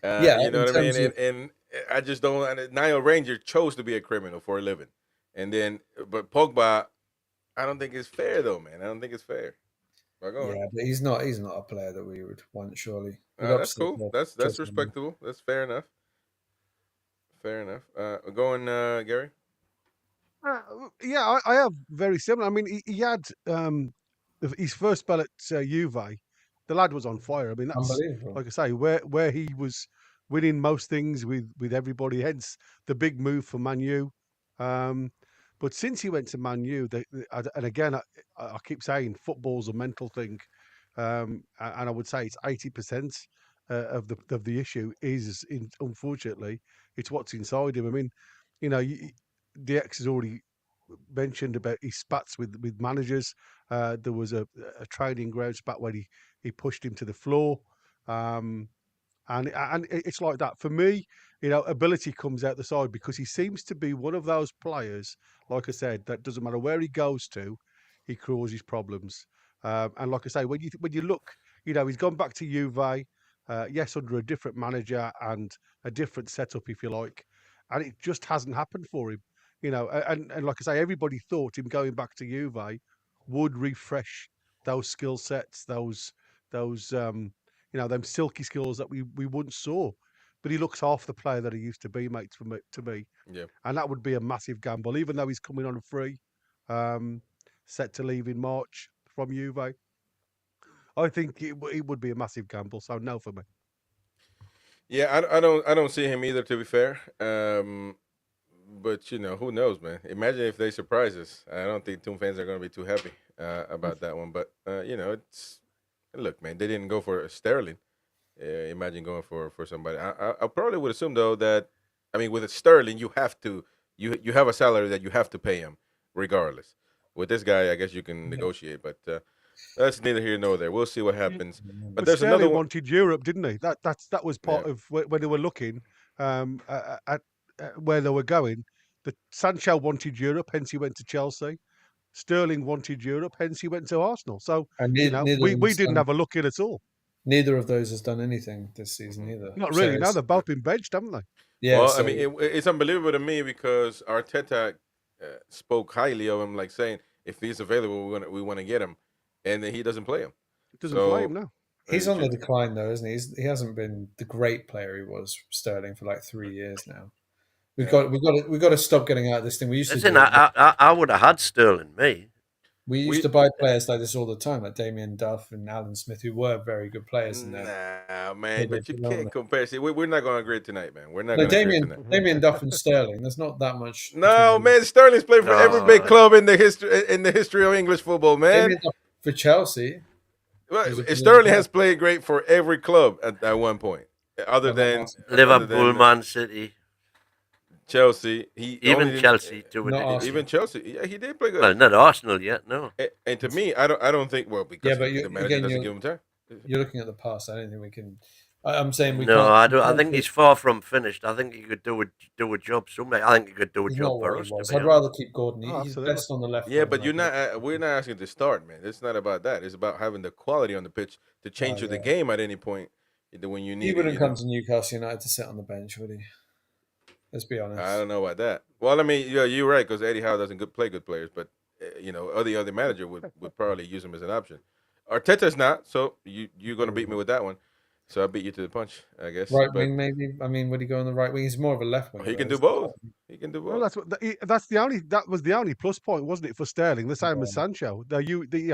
Yeah, You know in what I mean? terms of And I just don't. And Nile Ranger chose to be a criminal for a living, and then but Pogba, I don't think it's fair though, man. I don't think it's fair. But go on. yeah, but he's not a player that we would want. Surely we'd That's obviously cool. That's trust him. respectable. That's fair enough. Fair enough. Going, Gary. Yeah, I have very similar. I mean, he had his first spell at Juve. The lad was on fire. I mean, that's Unbelievable. like I say, where he was winning most things with everybody. Hence the big move for Man U. But since he went to Man U, and again, I keep saying football's a mental thing, and I would say it's 80% of the issue is, unfortunately, it's what's inside him. I mean, you know, DX has already mentioned about his spats with managers. There was a training ground spat where he pushed him to the floor. And it's like that for me. You know, ability comes out the side because he seems to be one of those players, like I said, that doesn't matter where he goes to, he causes problems. And like I say, when you look, you know, he's gone back to Juve, yes, under a different manager and a different setup, if you like, and it just hasn't happened for him. You know, and like I say, everybody thought him going back to Juve would refresh those skill sets, those you know, them silky skills that we once saw. But he looks half the player that he used to be, mate, to me. Yeah. And that would be a massive gamble, even though he's coming on a free, set to leave in March from Juve. I think it would be a massive gamble. So no for me. Yeah, I don't see him either. To be fair, but you know who knows, man. Imagine if they surprise us. I don't think Toon fans are going to be too happy about that one. But you know, it's look, man. They didn't go for Sterling. Imagine going for somebody. I probably would assume though that I mean with a Sterling you have to you have a salary that you have to pay him regardless. With this guy, I guess you can Yeah. negotiate, but that's neither here nor there. We'll see what happens. But But there's another Sterling one. wanted Europe, didn't he? That was Yeah. part of when they were looking at where they were going. The Sancho wanted Europe, hence he went to Chelsea. Sterling wanted Europe, hence he went to Arsenal. So And you know, we didn't have a look in at all. neither of those has done anything this season either. Not So really. Now they've both been benched, haven't they? yeah, Well, I so mean, it's unbelievable to me because Arteta spoke highly of him, like saying if he's available, we want to get him, and then he doesn't play him. It doesn't play him So now. he's it on the should, decline though, isn't he? He hasn't been the great player he was Sterling for like 3 years now. yeah. We've got to stop getting out of this thing. We used to Listen, do it. I would have had Sterling, me. We used to buy players like this all the time, like Damien Duff and Alan Smith, who were very good players. And Nah, man, but you can't compare. See, we're not going to agree tonight, man. We're not no, going to agree tonight. Damien Duff and Sterling. There's not that much. No, man, Sterling's played for every big club in the history of English football, man. Damien Duff for Chelsea. Well, Sterling has played great for every club at one point, other than Liverpool, Man City. Chelsea, Chelsea too. Even Chelsea, yeah, he did play good. Well, not Arsenal yet, no. And to me, I don't think because but the manager doesn't give him time. You're looking at the past. I don't think we can. I'm saying we. No, can't, I don't. I think he's far from finished. I think he could do a job somewhere. I think he could do a he's job not for what us. I'd rather keep Gordon. He's absolutely. best on the left. Yeah, but you're not. We're not asking to start, man. It's not about that. It's about having the quality on the pitch to change the game at any point when you need. He wouldn't come to Newcastle United to sit on the bench, would he? Let's be honest. I don't know about that. Well, I mean, yeah, you're right because Eddie Howe doesn't play good players, but other manager would probably use him as an option. Arteta's not, so you're going to beat me with that one. So I beat you to the punch, I guess. Right wing, maybe. I mean, would he go on the right wing? He's more of a left wing. He can do both. He can do both. Well, that was the only plus point, wasn't it, for Sterling? The same as Sancho. They're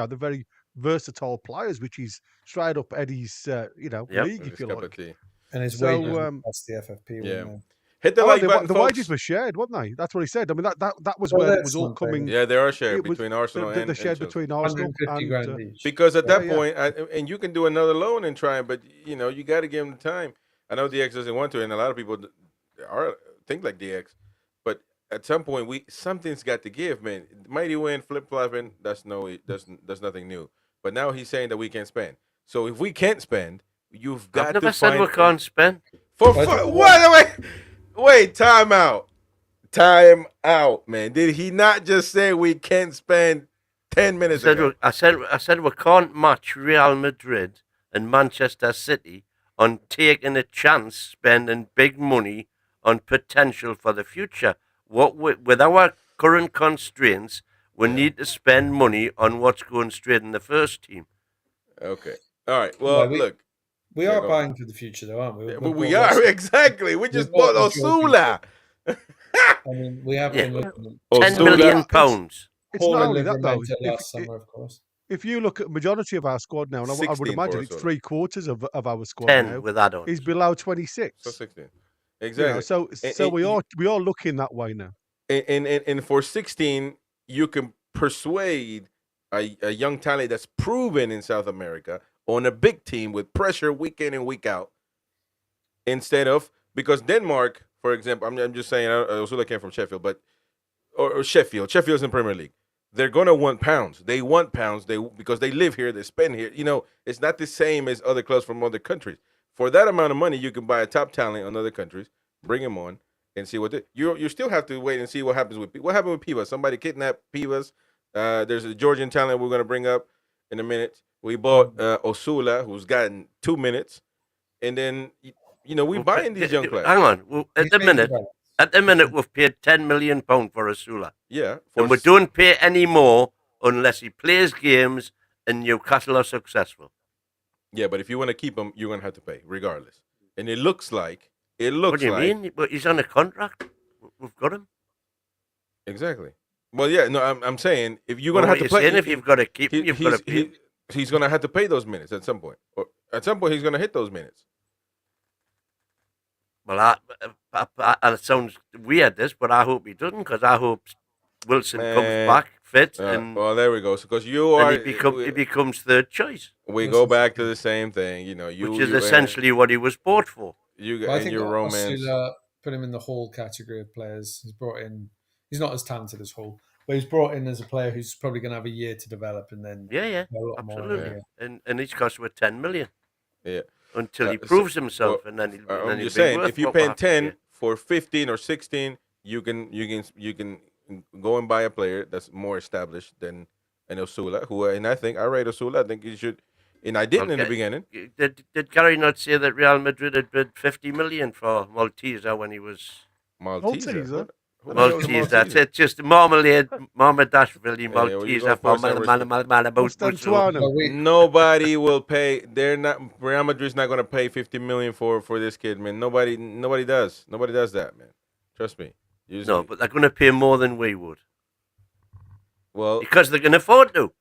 very versatile players, which is straight up Eddie's league, if you like. And his wages that's the FFP. Yeah. Hit the like button, the wages were shared, weren't they? That's what he said. I mean, that was where it was all coming. Yeah, they are shared between Arsenal and the shared between Arsenal and grand each. Because at that point, and you can do another loan and try, but you got to give him the time. I know DX doesn't want to, and a lot of people think like DX, but at some point, something's got to give, man. Mighty win, flip flopping. That's nothing new. But now he's saying that we can't spend. So if we can't spend, you've got to find. I've never said we can't spend. Wait, time out, man. Did he not just say we can't spend 10 minutes ago? I said we can't match Real Madrid and Manchester City on taking a chance, spending big money on potential for the future. With our current constraints, we need to spend money on what's going straight in the first team. Okay. All right. Well, look. We are buying for the future, though, aren't we? We are, exactly. We just bought Osula. I mean, we have been looking at £10 million. It's not only that, though. Last summer, of course. If you look at the majority of our squad now, and I would imagine it's 3/4 of our squad 10 now, with add-ons. is below 26. So 16. Exactly. So we are looking that way now. And for 16, you can persuade a young talent that's proven in South America on a big team with pressure week in and week out, instead of, because Denmark, for example, I'm just saying, Osula came from Sheffield, but or Sheffield's in Premier League. They're gonna want pounds. They want pounds. Because they live here, they spend here. It's not the same as other clubs from other countries. For that amount of money, you can buy a top talent in other countries, bring him on, and see what you still have to wait and see what happens with Pivas. Somebody kidnapped Pivas. There's a Georgian talent we're gonna bring up in a minute. We bought Osula, who's gotten 2 minutes, and then we're buying these young players. Hang on, at the minute we've paid £10 million for Osula. Yeah, and we don't pay any more unless he plays games and Newcastle are successful. Yeah, but if you want to keep him, you're gonna have to pay regardless. And it looks like. What do you mean? But he's on a contract. We've got him. Exactly. Well, yeah. No, I'm saying if you're gonna have to play, if you've got to keep him, you've got to pay. He's going to have to pay those minutes at some point. Or at some point, he's going to hit those minutes. Well, it sounds weird, but I hope he doesn't, because I hope Wilson comes back fit. Well, there we go. Because he becomes third choice. We go back to the same thing, which is essentially what he was bought for. I think your romance. Put him in the Hall category of players. He's not as talented as Hall. But he's brought in as a player who's probably going to have a year to develop, and then absolutely. And each cost with £10 million. Yeah, until he proves himself, and then I'm just saying, if you pay 10 for 15 or 16, you can go and buy a player that's more established than an Osula. And I rate Osula. I think he should. And I didn't in the beginning. Did Gary not say that Real Madrid had bid 50 million for Malteser when he was Malteser? Maltese, that's it. Just marmalade, Marmadashvili, Malteser for Malibu. Nobody will pay. Real Madrid's not going to pay 50 million for this kid, man. Nobody does. Nobody does that, man. Trust me. No, but they're going to pay more than we would. Well, because they can afford to.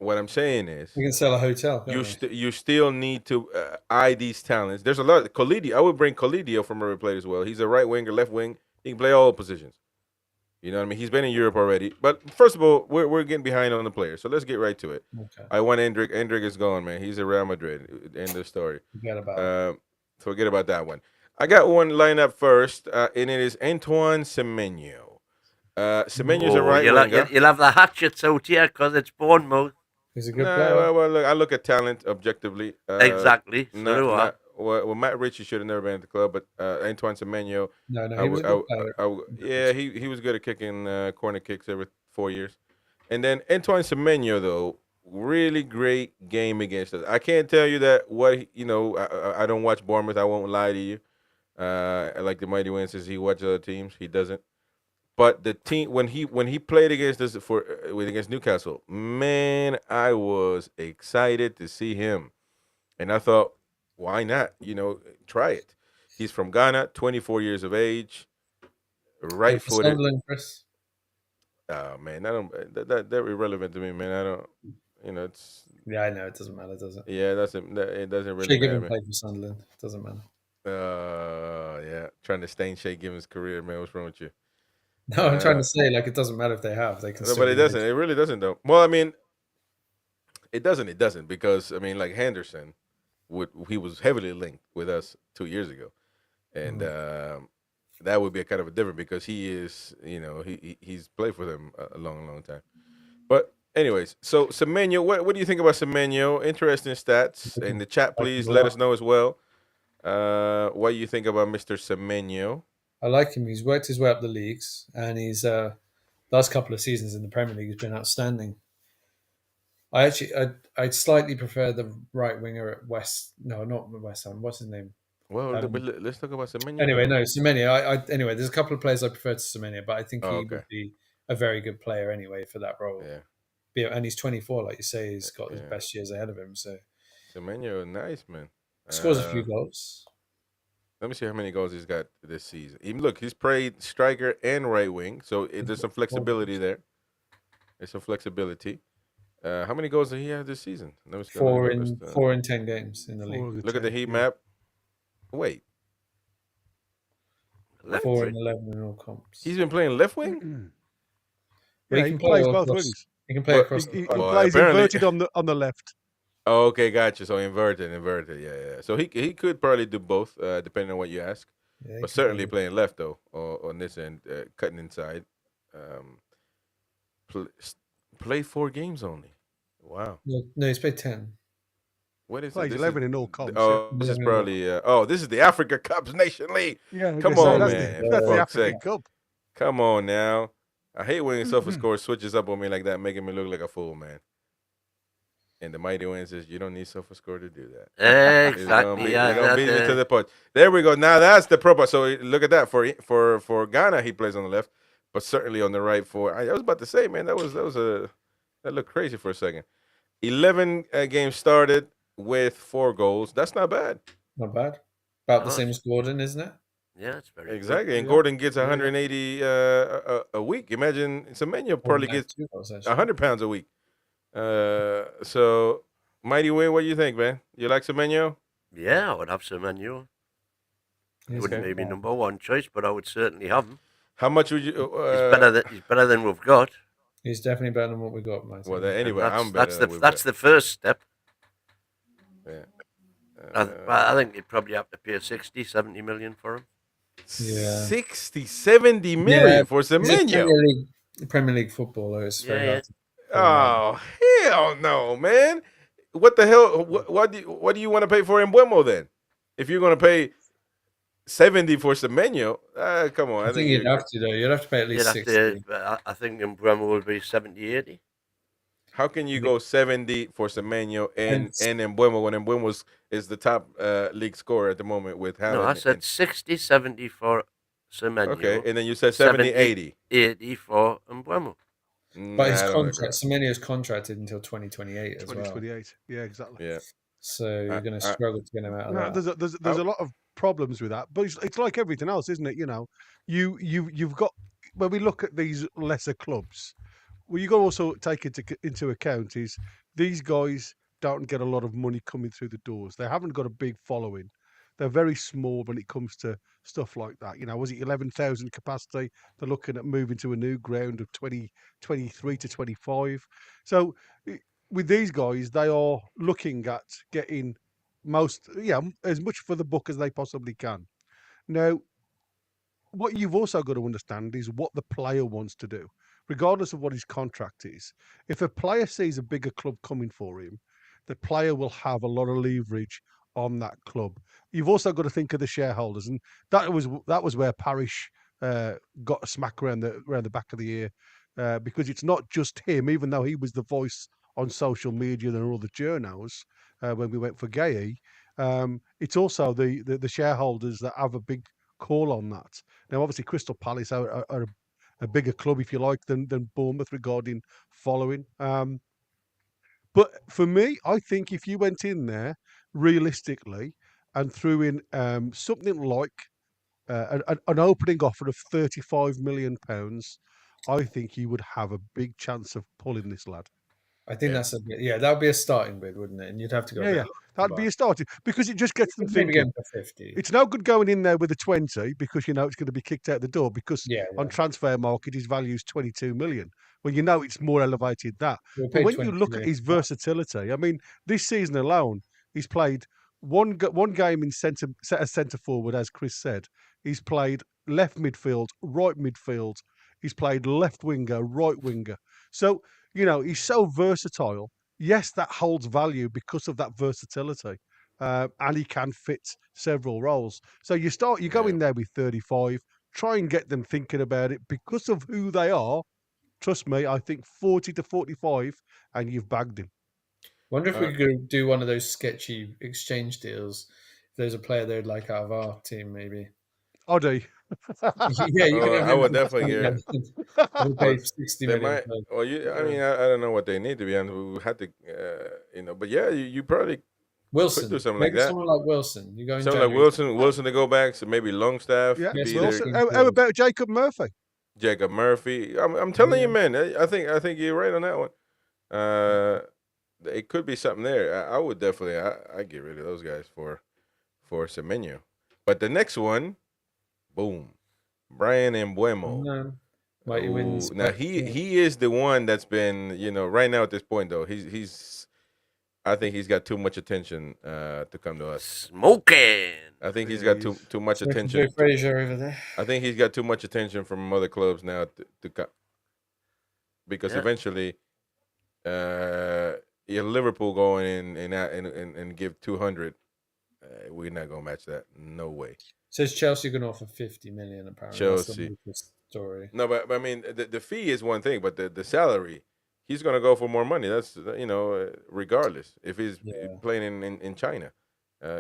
what I'm saying is, We can sell a hotel. you Can't we? you still need to eye these talents. There's a lot. Colidio, I would bring Colidio from River Plate as well. He's a right winger, left wing. He can play all positions. You know what I mean? He's been in Europe already. But first of all, we're getting behind on the players, so let's get right to it. Okay. I want Endrick. Endrick is gone, man. He's at Real Madrid. End of story. Forget about it. Forget about that one. I got one lined up first, and it is Antoine Semenyo. Semenyo's a right winger. You'll have the hatchets out here because it's Bournemouth. He's a good Nah, player. well, look, I look at talent objectively. Exactly. So do I. Well, Matt Ritchie should have never been at the club, but Antoine Semenyo, No, he was a good player. yeah, he was good at kicking corner kicks every 4 years. And then Antoine Semenyo, though, really great game against us. I can't tell you that I don't watch Bournemouth. I won't lie to you. I like the Mighty Win says he watches other teams. He doesn't. But the team when he played against us against Newcastle, man, I was excited to see him, and I thought, why not? Try it. He's from Ghana, 24 years of age, right-footed. Sunderland, Chris. Oh man, I don't. They're irrelevant to me, man. I don't. It's. Yeah, I know it doesn't matter, does it? Yeah, it doesn't really Shea matter. Given played for Sunderland. It doesn't matter. Yeah, trying to stain Shea Given's career, man. What's wrong with you? No, I'm trying to say it doesn't matter if they have. They can. No, but it doesn't. It really doesn't, though. Well, I mean, it doesn't. It doesn't because like Henderson, he was heavily linked with us 2 years ago, and that would be a kind of a different because he is, he's played for them a long, long time. But anyways, so Semenyo, what do you think about Semenyo? Interesting stats in the chat. Please let us know as well. What do you think about Mr. Semenyo? I like him. He's worked his way up the leagues, and he's last couple of seasons in the Premier League has been outstanding. I'd slightly prefer the right winger at West. No, not West Ham. What's his name? Well, let's talk about Semenyo. Anyway, no, Semenyo. Anyway, there's a couple of players I prefer to Semenyo, but I think he would be a very good player anyway for that role. Yeah, and he's 24, like you say. He's got his best years ahead of him. So Semenyo, nice man. Scores a few goals. Let me see how many goals he's got this season. He's played striker and right wing, so there's some flexibility there. There's some flexibility. How many goals did he have this season? 4 in 10 games in the league. Look at the heat map. Wait. 4 in 11 in all comps. He's been playing left wing? Yeah, he plays both wings. He can play across. He plays inverted on the left. Oh, okay, gotcha. So inverted, yeah. So he could probably do both, depending on what you ask. Yeah, but certainly playing left though, or on this end, cutting inside. Play 4 games only. Wow. No, he's played 10. What is plays 11 in all comps. Oh, this is probably. This is the Africa Cups Nation League. Yeah, come on, man. That's the African Cup. Come on now. I hate when SofaScore switches up on me like that, making me look like a fool, man. And the Mighty Win says you don't need SofaScore to do that. Exactly. They're gonna beat me to the punch. There we go. Now that's the proper. So look at that. For Ghana, he plays on the left, but certainly on the right. I was about to say, man, that looked crazy for a second. 11 games started with 4 goals. That's not bad. Not bad. About the same as Gordon, isn't it? Yeah, it's very exactly. Good. And Gordon gets 180 a week. Imagine Semenyo probably gets 100 pounds a week. So Mighty Win, what do you think, man? You like Semenyo? Yeah, I would have Semenyo. He wouldn't be my number 1 choice, but I would certainly have him. How much would you? He's better than we've got. He's definitely better than what we got, mate. Well, anyway, that's the first step. Yeah. I think you'd probably have to pay 60, 70 million for him. Yeah. 60, 70 million for Semenyo. Premier League footballer is very hard. Oh, hell no, man. What the hell? What do you want to pay for Mbeumo then? If you're going to pay 70 for Semenyo, come on. I think you'd have to, though. You'd have to pay at least 60. I think Mbeumo will be 70, 80. How can you go 70 for Semenyo and Mbeumo when Mbeumo is the top league scorer at the moment with Haaland? No, I said 60, 70 for Semenyo. Okay, and then you said 70, 80. 80 for Mbeumo. But his contract, Semenyo's contracted until 2028 as well. 2028, yeah, exactly. Yeah. So you're going to struggle to get him out of that. There's a lot of problems with that, but it's like everything else, isn't it? You've got, when we look at these lesser clubs, Well, you got to also take into account is these guys don't get a lot of money coming through the doors. They haven't got a big following. They're very small when it comes to stuff like that. You know, was it 11,000 capacity? They're looking at moving to a new ground of 23 to 25. So with these guys, they are looking at getting as much for the book as they possibly can. Now, what you've also got to understand is what the player wants to do, regardless of what his contract is. If a player sees a bigger club coming for him, the player will have a lot of leverage on that club. You've also got to think of the shareholders, and that was where Parish got a smack around the back of the ear, because it's not just him. Even though he was the voice on social media and all the journos when we went for Gay, it's also the shareholders that have a big call on that. Now, obviously, Crystal Palace are a bigger club, if you like, than Bournemouth regarding following. But for me, I think if you went in there realistically and threw in something like an opening offer of £35 million, I think you would have a big chance of pulling this lad. I think that's that would be a starting bid, wouldn't it? And you'd have to go. Yeah, that'd be a starting, because it just gets them maybe thinking. for 50. It's no good going in there with a 20 because you know it's going to be kicked out the door, because on transfer market his value is 22 million. Well, you know it's more elevated that. But when you look at his versatility, I mean, this season alone, he's played one game in centre forward, as Chris said. He's played left midfield, right midfield. He's played left winger, right winger. So, you know, he's so versatile. Yes, that holds value because of that versatility. And he can fit several roles. So you go in there with 35, try and get them thinking about it because of who they are. Trust me, I think 40 to 45, and you've bagged him. Wonder if we could do one of those sketchy exchange deals. If there's a player they'd like out of our team, maybe. Oddy. Yeah, you can have I would definitely get. We'll pay 60 million. I mean, I don't know what they need, to be honest. We had to, but yeah, you probably Wilson, could do something maybe like that. Someone like Wilson. You go in something like Wilson to go back. So maybe Longstaff. Yeah, Wilson. How about Jacob Murphy? Jacob Murphy. I'm telling you, man. I think you're right on that one. It could be something there. I would definitely. I get rid of those guys for Semenyo. But the next one, boom, Bryan Mbeumo. Now he is the one that's been, right now at this point though, I think he's got too much attention to come to us. Smoking. I think he's got too much attention. Frazier over there. I think he's got too much attention from other clubs now to come, because eventually, Liverpool going in and give 200, we're not gonna match that. No way. Says Chelsea going to offer 50 million apparently. Chelsea. Story. No, but I mean the fee is one thing, but the salary, he's gonna go for more money. That's regardless if he's playing in China,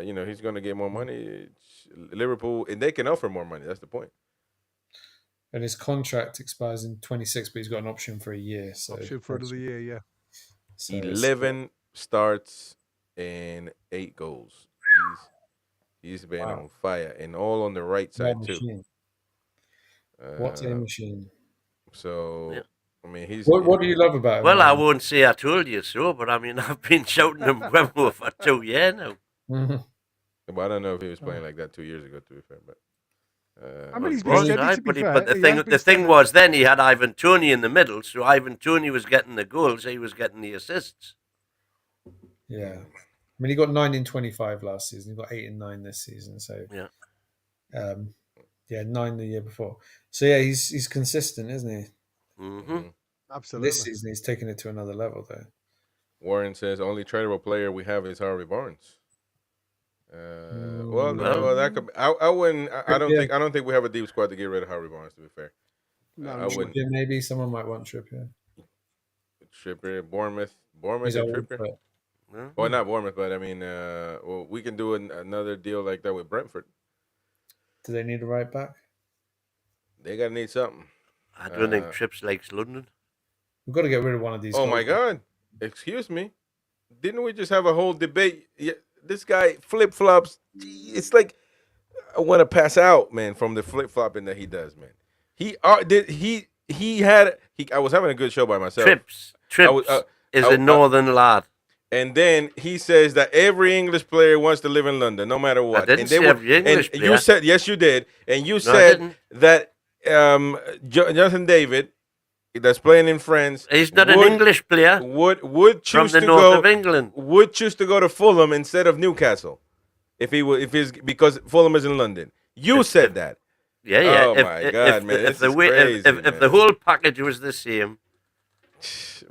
he's gonna get more money. Liverpool, and they can offer more money. That's the point. And his contract expires in 26, but he's got an option for a year. So option for another year, yeah. So 11 starts and 8 goals. He's been on fire, and all on the right side too. What a machine! So, I mean, he's. What do you love about him? Well, I won't say I told you so, but I mean, I've been shouting him Mbeumo for 2 years now. Mm-hmm. But I don't know if he was playing like that 2 years ago, to be fair. But I mean, he's been steady, to be fair. But the thing was, then he had Ivan Toney in the middle, so Ivan Toney was getting the goals, he was getting the assists. Yeah, I mean, he got 9 in 25 last season. He got 8 in 9 this season. So 9 the year before. So yeah, he's consistent, isn't he? Mm-hmm. Absolutely. This season, he's taken it to another level, though. Warren says only tradable player we have is Harvey Barnes. Well, that could. I wouldn't. I don't think we have a deep squad to get rid of Harvey Barnes. To be fair, no, I wouldn't. Maybe someone might want Trippier. Bournemouth, and Trippier. Well, not Bournemouth, but I mean, we can do another deal like that with Brentford. Do they need a right back? They gotta need something. I don't think Trips likes London. We've got to get rid of one of these. Oh my God! Excuse me. Didn't we just have a whole debate? Yeah, this guy flip flops. It's like I want to pass out, man, from the flip flopping that he does, man. He I was having a good show by myself. Trips is a northern lad. And then he says that every English player wants to live in London, no matter what. I didn't say every English player. You said, yes, you did. And you I said didn't. that Jonathan David, that's playing in France, He's not an English player. Would choose from the to north go of England. Would choose to go to Fulham instead of Newcastle, because Fulham is in London. You said that. Yeah. Oh my God, man! This is crazy, if the whole package was the same,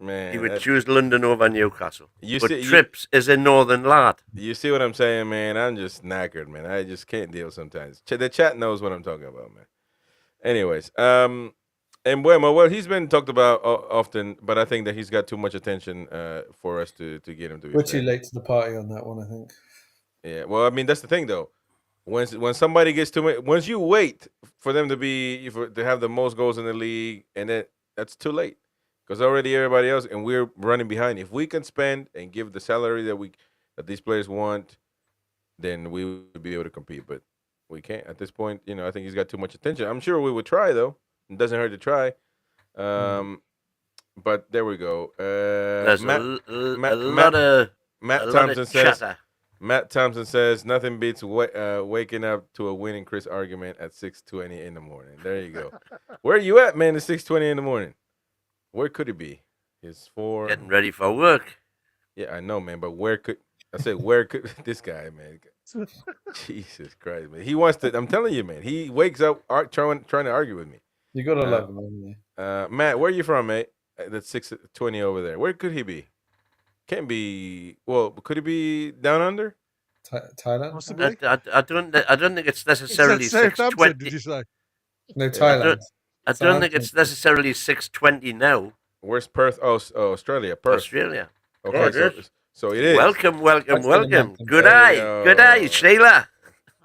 man, he would choose London over Newcastle. But see, Trips is a northern lad. You see what I'm saying, man? I'm just knackered, man. I just can't deal sometimes. The chat knows what I'm talking about, man. Anyways, and Mbeumo, well, he's been talked about often, but I think that he's got too much attention for us to get him to be. We're too late to the party on that one, I think. Yeah, well, I mean, that's the thing, though. When somebody gets too much, once you wait for them to have the most goals in the league, and then that's too late, because already everybody else, and we're running behind. If we can spend and give the salary that these players want, then we would be able to compete. But we can't at this point. I think he's got too much attention. I'm sure we would try, though. It doesn't hurt to try. But there we go. There's a lot of chatter. Matt Thompson says nothing beats waking up to a winning Chris argument at 6:20 in the morning. There you go. Where are you at, man? At 6:20 in the morning. Where could it be? It's for getting ready for work. Yeah, I know, man. But where could this guy, man? Jesus Christ, man. He wants to. I'm telling you, man. He wakes up trying to argue with me. You gotta love him, Matt, where are you from, mate? That's 6:20 over there. Where could he be? Can't be. Well, could it be down under? Thailand? Possibly. I don't think it's necessarily 6:20. Did you say? No, Thailand. I don't think it's necessarily 6:20 now. Where's Perth? Oh, Australia. Perth. Australia. Okay, so it is. Welcome. Good day, Sheila.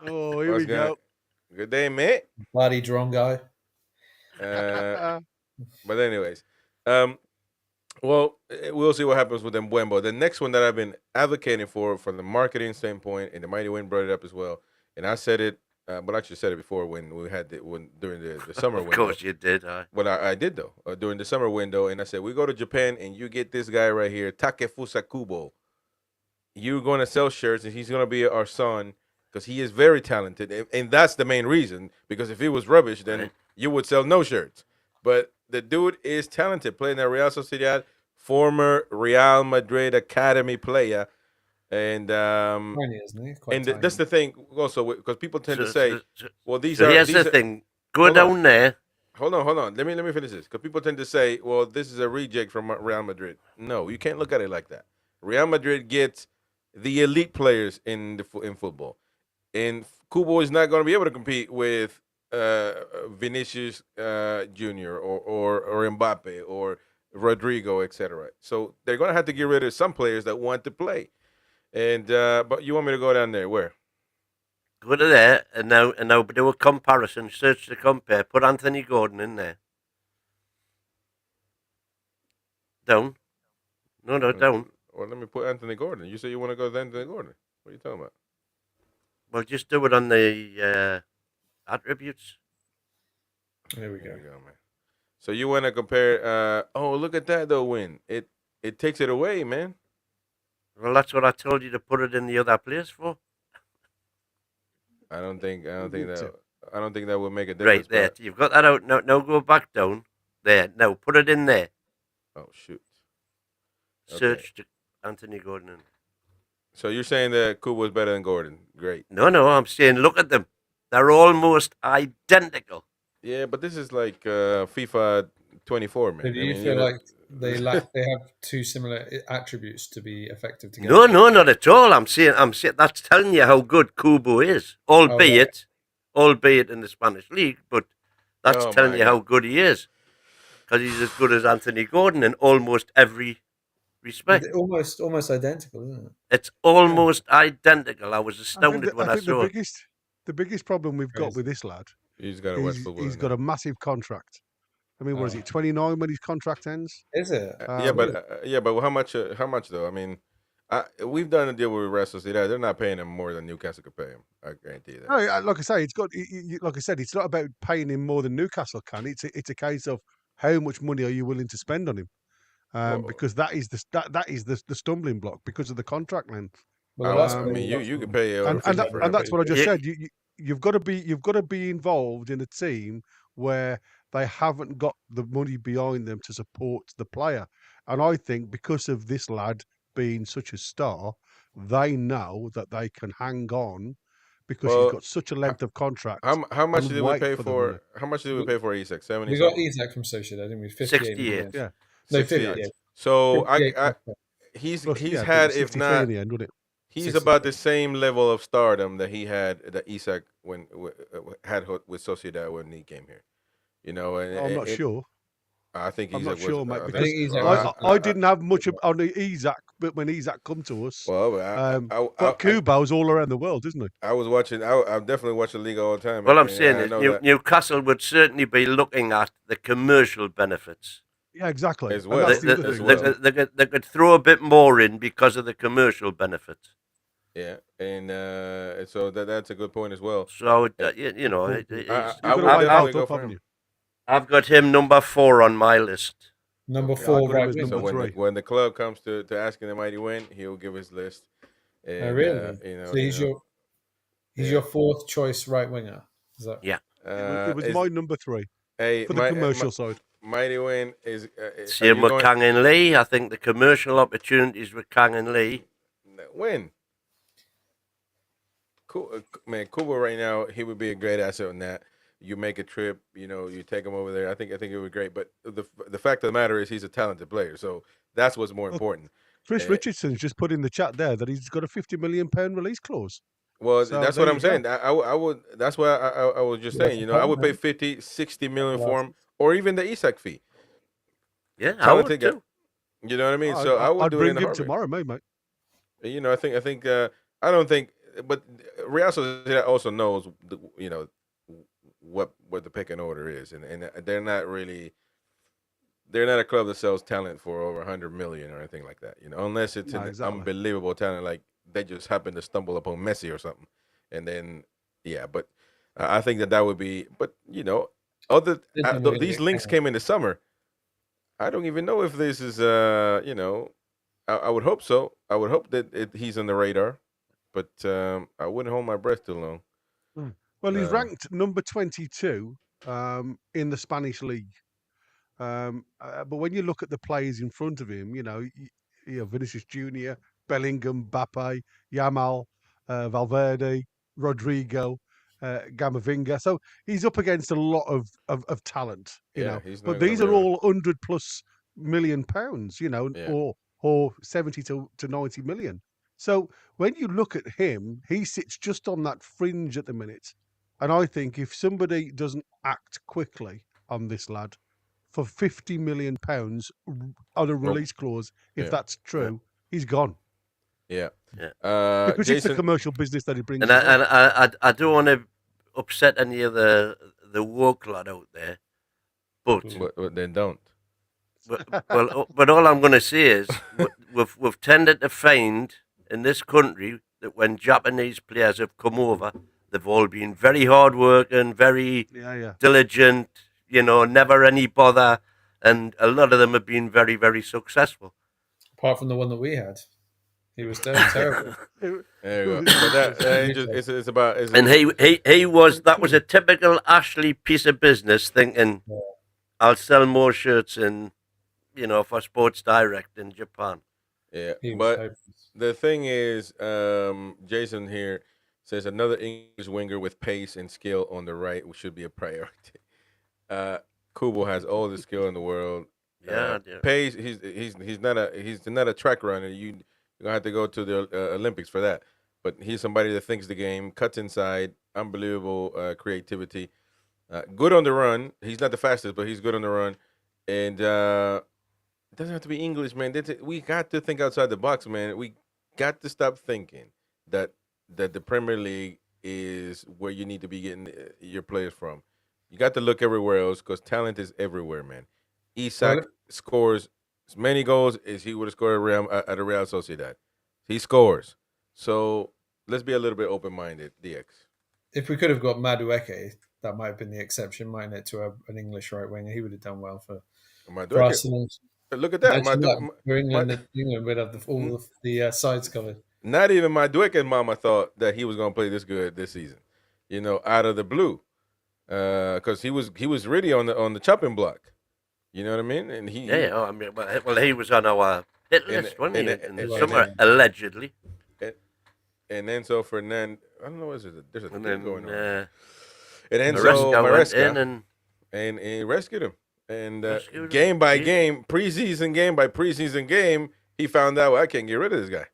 Oh, here we go. Good day, mate. Bloody drone guy. But anyways, well, we'll see what happens with Mbeumo. The next one that I've been advocating for, from the marketing standpoint, and the Mighty Wind brought it up as well, and I said it, but I actually said it before when we had during the summer window. Of course you did. Well, I did though during the summer window, and I said we go to Japan and you get this guy right here, Takefusa Kubo. You're going to sell shirts, and he's going to be our son because he is very talented, and that's the main reason. Because if he was rubbish, then you would sell no shirts. But the dude is talented, playing at Real Sociedad, former Real Madrid academy player, and that's the thing also, because people tend to say, "Well, here's the thing: go down there." Hold on. Let me finish this, because people tend to say, "Well, this is a reject from Real Madrid." No, you can't look at it like that. Real Madrid gets the elite players in football, and Kubo is not going to be able to compete with Vinicius Jr. or Mbappe or Rodrigo, etc. So they're going to have to get rid of some players that want to play. And but you want me to go down there? Where? Go to there and now do a comparison. Search to compare. Put Anthony Gordon in there. Down. No, down. Well, let me put Anthony Gordon. You say you want to go to Anthony Gordon. What are you talking about? Well, just do it on the attributes. There we go, man. So you want to compare? Oh, look at that though. Win it takes it away, man. Well, that's what I told you to put it in the other place for. I don't think that would make a difference. Right there, you've got that out. Now go back down there. Now put it in there. Oh shoot! Search to Anthony Gordon. So you're saying that Kubo is better than Gordon? Great. No, I'm saying look at them. They're almost identical. Yeah, but this is like FIFA 24, man. So do you feel like they have two similar attributes to be effective together? No, not at all. I'm saying that's telling you how good Kubo is, albeit in the Spanish league, but that's telling you how good he is, because he's as good as Anthony Gordon in almost every respect. Almost identical, isn't it? It's almost identical. I was astounded when I saw it. The biggest problem we've got with this lad, he's got a massive contract. I mean, what is it? 29 when his contract ends? Is it? But how much? How much though? I mean, we've done a deal with Real Sociedad. They're not paying him more than Newcastle could pay him. I guarantee you that. No, like I say, it's got. Like I said, it's not about paying him more than Newcastle can. It's a case of how much money are you willing to spend on him? Well, Because that is the stumbling block because of the contract length. Well, that's I what mean, we got you from- could pay over and 50 that, for and him. that's what I just Yeah. said. You've got to be involved in a team where they haven't got the money behind them to support the player. And I think because of this lad being such a star, they know that they can hang on because he's Well, got such a length of contract how much and did we wait pay for the money. for? How much did we pay for Isak? 70 We got something? Isak from Sociedad, didn't we? 68. million. Yeah, No, 68. 58. So 58 he's plus he's I think it had, was if 63 in not, the end, wasn't it? he's 60. about the same level of stardom that he had, that Isak had with Sociedad when he came here. You know, and I'm not sure. I think I'm Isak not sure, was. mate, I because think, Isak well, was- I didn't have much on the Isak, but when Isak come to us, well, but Kubo's all around the world, isn't he? I was watching. I definitely watch the league all the time. Well, I'm and saying I is know that Newcastle would certainly be looking at the commercial benefits. Yeah, exactly. As And well. that's They, the other as thing. well. they could throw a bit more in because of the commercial benefits. Yeah, and so that's a good point as well. So Yeah. you know, I You've would got to weigh definitely both go up, for haven't him. you? I've got him number 4 on my list. Number Okay. 4 I got him right as wing. number So 3. when the club comes to asking the mighty win, he'll give his list. And, Oh, really? you know, So he's your yeah. your 4th choice right winger. Is that? Yeah. It was my number 3 hey, for the commercial side. mighty win is. Are Same you with going Kang and Lee. I think the commercial opportunities with Kang and Lee. win? Man, Kubo right now, he would be a great asset on that. You make a trip, you know, you take him over there. I think it would be great. But the fact of the matter is, he's a talented player, so that's what's more important. Chris Richardson's just put in the chat there that he's got a £50 million release clause. Well, So that's there what you I'm saying. I would. That's why I was just saying. You know, I would pay 50, 60 million for him, or even the Isak fee. Yeah, I would Talented guy. too. You know what I mean? So I would I'd do it in bring a him heartbeat. tomorrow, mate. You know, I think I don't think, but Real Sociedad also knows, you know, what the pecking order is, and they're not a club that sells talent for over 100 million or anything like that. You know, unless it's No, an exactly. unbelievable talent, like they just happen to stumble upon Messi or something, and then yeah. But I think that would be. But you know, these links came in the summer. I don't even know if this is you know. I would hope so. I would hope that he's on the radar, but I wouldn't hold my breath too long. Well, he's ranked number 22 in the Spanish league. But when you look at the players in front of him, you know Vinicius Junior, Bellingham, Mbappe, Yamal, Valverde, Rodrigo, Gamavinga. So he's up against a lot of talent, you know. He's not But gonna these be are able all £100+ million, you know, Yeah. or 70 to 90 million. So when you look at him, he sits just on that fringe at the minute. And I think if somebody doesn't act quickly on this lad, for £50 million on a release clause, if yeah. that's true, he's gone. Yeah. Yeah. Because it's the Jason, commercial business that he brings. And as well. I don't want to upset any of the woke lot out there, but then don't. but all I'm going to say is we've tended to find in this country that when Japanese players have come over, they've all been very hardworking, very diligent, you know, never any bother, and a lot of them have been very, very successful. Apart from the one that we had, he was terrible. There you go. But it's about. And he was that was a typical Ashley piece of business, thinking I'll sell more shirts in, you know, for Sports Direct in Japan. Yeah, but the thing is, Jason here says another English winger with pace and skill on the right should be a priority. Kubo has all the skill in the world. Yeah, pace. He's not a track runner. You're gonna have to go to the Olympics for that. But he's somebody that thinks the game, cuts inside, unbelievable creativity, good on the run. He's not the fastest, but he's good on the run, and it doesn't have to be English, man. We got to think outside the box, man. We got to stop thinking that the Premier League is where you need to be getting your players from. You got to look everywhere else because talent is everywhere, man. Isak scores as many goals as he would have scored at a Real Sociedad. He scores. So let's be a little bit open-minded, DX. If we could have got Madueke, that might have been the exception, mightn't it, to an English right winger? He would have done well for Madueke, Arsenal. look at that. Imagine that. For My, England would have all of the sides covered. not even Madueke and Mama thought that he was going to play this good this season. You know, out of the blue, because he was really on the chopping block. You know what I mean? And he I mean, well, he was on our hit list, wasn't he? In the and summer, allegedly. and Enzo Fernandez. I don't know. There's a And thing then going on. And Enzo Maresca went in Maresca, and and he rescued him. And Rescued him. game by Yeah. game, preseason game, he found out, well, I can't get rid of this guy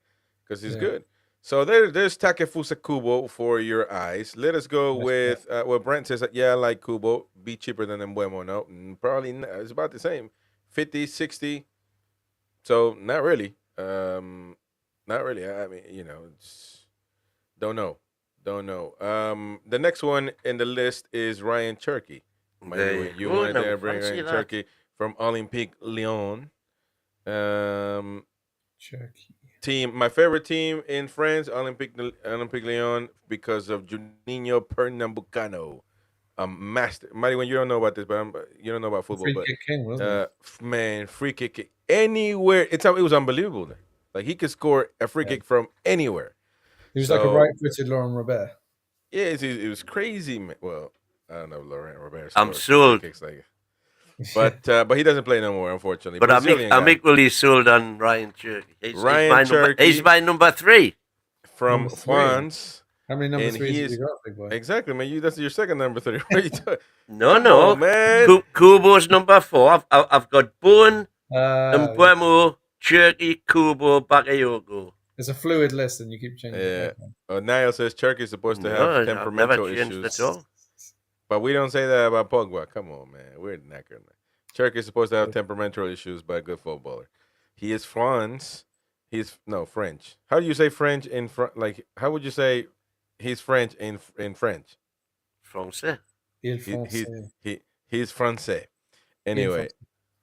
because he's good. So there's Takefusa Kubo for your eyes. Let us go with what Brent says. Yeah, I like Kubo. Be cheaper than Mbeumo. No, probably it's about the same. 50, 60. So not really. Not really. I mean, you know, don't know. The next one in the list is Ryan Cherky. You wanted to bring Ryan Cherky from Olympique Lyon. Cherky. My favorite team in France, Olympique Lyon, because of Juninho Pernambucano, a master. Mighty, when you don't know about this, but you don't know about football, Free kick king, wasn't it? Man, free kick anywhere. It was unbelievable. Like he could score a free kick from anywhere. He was like a right-footed Laurent Robert. Yeah, it was crazy, man. Well, I don't know, Laurent Robert. I'm sold. Kicks like it. But he doesn't play no more, unfortunately. But I'm equally sold on Ryan Cherky. He's my number 3 from France. How many number 3s have you got, big boy? Exactly, man. That's your second number 3. No, man. Kubo's number 4. I've got Bowen, Mbeumo, Cherky, Kubo, Bakayoko. It's a fluid list, and you keep changing. Yeah. Niall says Cherky's supposed to have temperamental issues. At all. But we don't say that about Pogba. Come on, man. We're knackered. Cherky's supposed to have temperamental issues, but a good footballer. He is French. French. How do you say French in like? How would you say he's French in French? Francais. He's Francais. Anyway,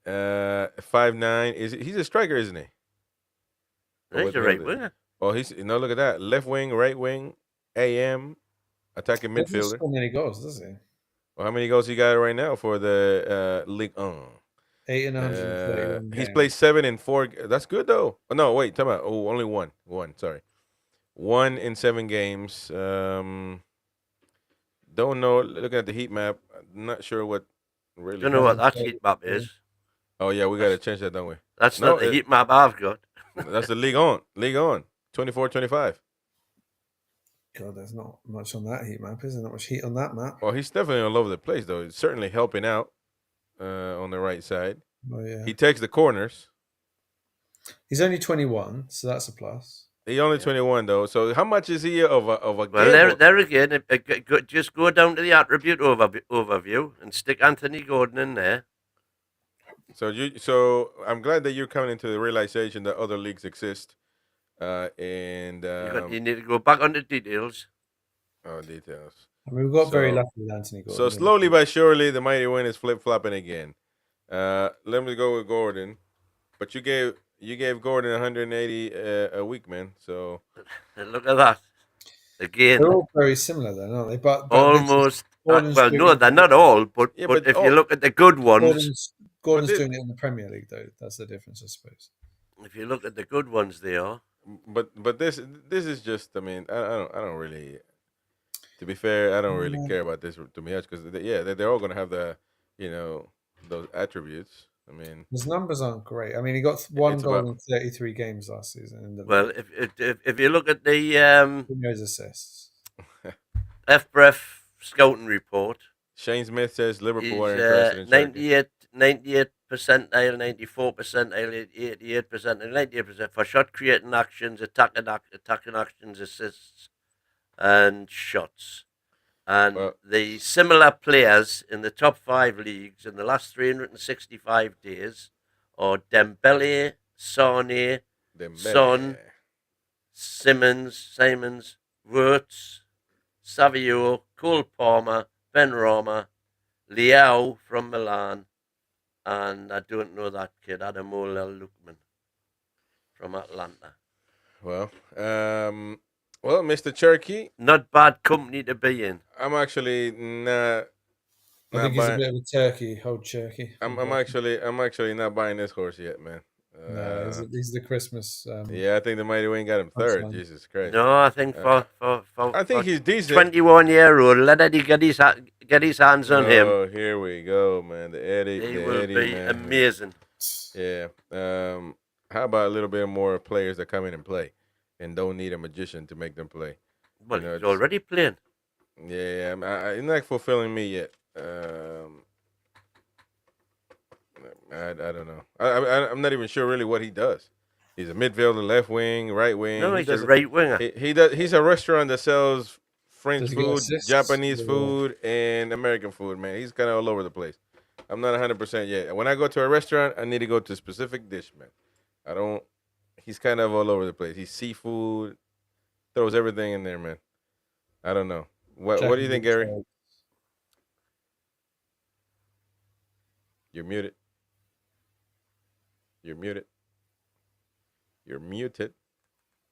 5'9". He's a striker, isn't he? He's a right winger. Oh, look at that. Left wing, right wing, AM, attacking midfielder. He doesn't score many goals, does he? Well, how many goals he got right now for the Ligue 1? 8 in 131 He's played 7 in 4. That's good, though. Oh, no, wait. Tell me. Oh, only one. Sorry. 1 in 7 games. Don't know. Looking at the heat map, I'm not sure what really. Don't know what that heat map is. Oh, yeah, we got to change that, don't we? That's not the heat map I've got. That's the Ligue 1. 24-25. God, there's not much on that heat map, is there? Not much heat on that map. Well, he's definitely all over the place, though. He's certainly helping out on the right side. Oh, yeah. He takes the corners. He's only 21, so that's a plus. He's only 21, though. So how much is he of a Well, there again, just go down to the attribute overview and stick Anthony Gordon in there. So I'm glad that you're coming into the realization that other leagues exist. And you need to go back on the details. Oh, details. I mean, we got very lucky with Anthony Gordon. So slowly but surely, the mighty win is flip-flopping again. Let me go with Gordon. But you gave Gordon 180 a week, man. So look at that. Again, they're all very similar, then, aren't they? But almost. Well, no, they're not all. But if you look at the good ones, Gordon's doing it in the Premier League, though. That's the difference, I suppose. If you look at the good ones, they are. But this is just. I mean, I don't really. To be fair, I don't really care about this too much because they're all going to have those attributes. I mean, his numbers aren't great. I mean, he got 1 goal in 33 games last season. Well, if you look at the who knows assists, FBref scouting report, Shane Smith says Liverpool are interested in 98 percentile, 94 percentile, 88%, and 98% for shot creating actions, attacking actions, assists, and shots. And the similar players in the top 5 leagues in the last 365 days are Dembele, Sane, Son, Simons, Wirtz, Savio, Cole Palmer, Benrahma, Leao from Milan, and I don't know that kid, Ademola Lookman from Atlanta. Well, Mr. Cherky, not bad company to be in. I'm actually not I Not think he's a buying. bit of a turkey, old turkey. I'm actually not buying this horse yet, man. No, he's the Christmas. Yeah, I think the Mighty Wing got him third. Punchline. Jesus Christ. No, I think I think he's decent. 21-year-old, let Eddie get his hands on him. Oh, here we go, man. The Eddie, He the will Eddie, be man. amazing. Yeah. How about a little bit more players that come in and play, and don't need a magician to make them play? Well, You know, he's just- already playing. Yeah, it's not fulfilling me yet. I don't know. I'm not even sure really what he does. He's a midfielder, left wing, right wing. No, He he's a doesn't- right winger. He does. He's a restaurant that sells French Does he get food, assists? Japanese Or- food, and American food. Man, he's kind of all over the place. I'm not 100% yet. When I go to a restaurant, I need to go to a specific dish, man. I don't. He's kind of all over the place. He's seafood, throws everything in there, man. I don't know. What do you think, Gary? You're muted. You're muted. You're muted.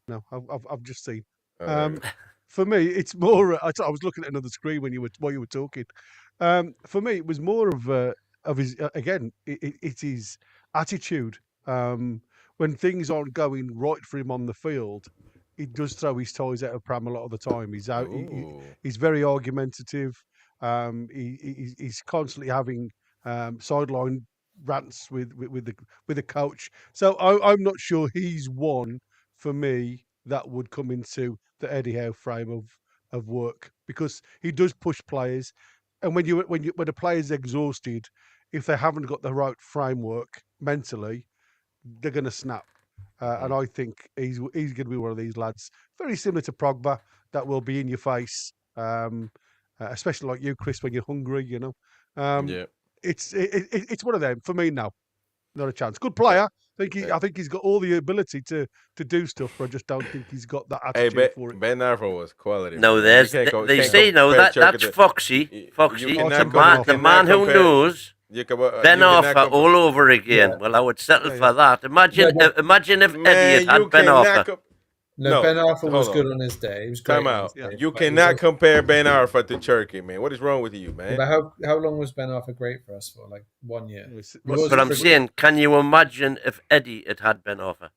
No, I've just seen. Oh, there Um, we go. For me, it's more. I was looking at another screen while you were talking. For me, it was more of his again. It's his attitude. When things aren't going right for him on the field, he does throw his toys out of pram a lot of the time. He's out. Ooh. He's very argumentative. He's constantly having sideline rants with the coach. So I'm not sure he's one for me that would come into the Eddie Howe frame of work, because he does push players, and when a player's exhausted, if they haven't got the right framework mentally, they're going to snap. And I think he's going to be one of these lads, very similar to Pogba, that will be in your face, especially like you, Chris, when you're hungry. You know, Yeah. it's one of them for me now. Not a chance. Good player. I think he's got all the ability to do stuff, but I just don't think he's got that Hey, attitude for it. Ben Arfa was quality. No, man. there's You can't they can't say no compare that's Church to- Foxy. you Foxy, cannot the man who compare- knows. You can, Ben you cannot Arfa compare- all over again. Yeah. Well, I would settle Yeah, for that. Imagine, Yeah, but- imagine if Man, Eddie had you Ben cannot Arfa. com- No, No, Ben Arfa was hold good on. on his day. He was great. Time on out. his day, You but he was cannot also- compare Ben Arfa to Cherky, man. What is wrong with you, man? But how long was Ben Arfa great for us for? Like 1 year. But I'm saying, can you imagine if Eddie had Ben Arfa?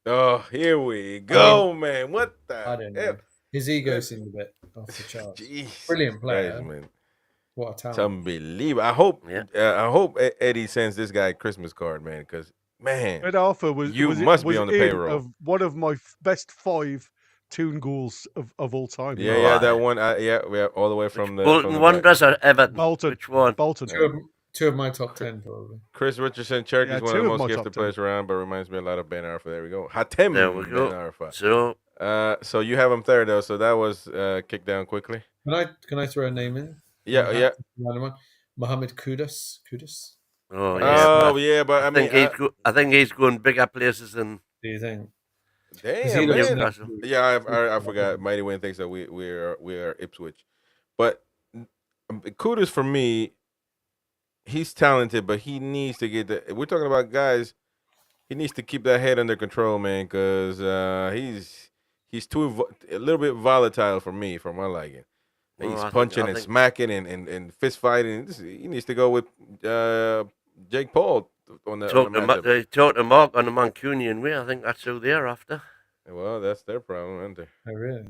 Oh, here we go, man. What the? I don't know. hell? His ego seemed a bit off the charts. Jeez. Brilliant player. Christ, man. What a It's talent. unbelievable. I hope Eddie sends this guy a Christmas card, man. Because man, Ben Arfa was You was, must be was on the in payroll. of one of my best 5 Toon goals of all time. yeah, that one. Yeah, all the way from the Bolton back. Wanderers or Everton? Bolton. Which one? Bolton. Two of my top 10 probably. Chris Richardson, Cherky Yeah, is one of two the of most my gifted top players around, but reminds me a lot of Ben Arfa. There we go. Hatem There we go. Ben Arfa. So So you have him third though. So that was kicked down quickly. Can I throw a name in? Yeah. Random one. Mohamed Kudus. oh yeah, Oh yeah, but I mean, I think he's going bigger places than Do you think? damn he man. lives in Newcastle. Yeah, I forgot. Mighty Win thinks that we are Ipswich, but Kudos for me, he's talented, but he needs to get the. We're talking about guys. He needs to keep that head under control, man, because he's a little bit volatile for me, for my liking. Well, He's I think- punching I and think- smacking and fist fighting. He needs to go with Jake Paul on the matchup. talk to Mark on the Mancunian way. I think that's who they're after. Well, that's their problem, isn't it? Oh, really?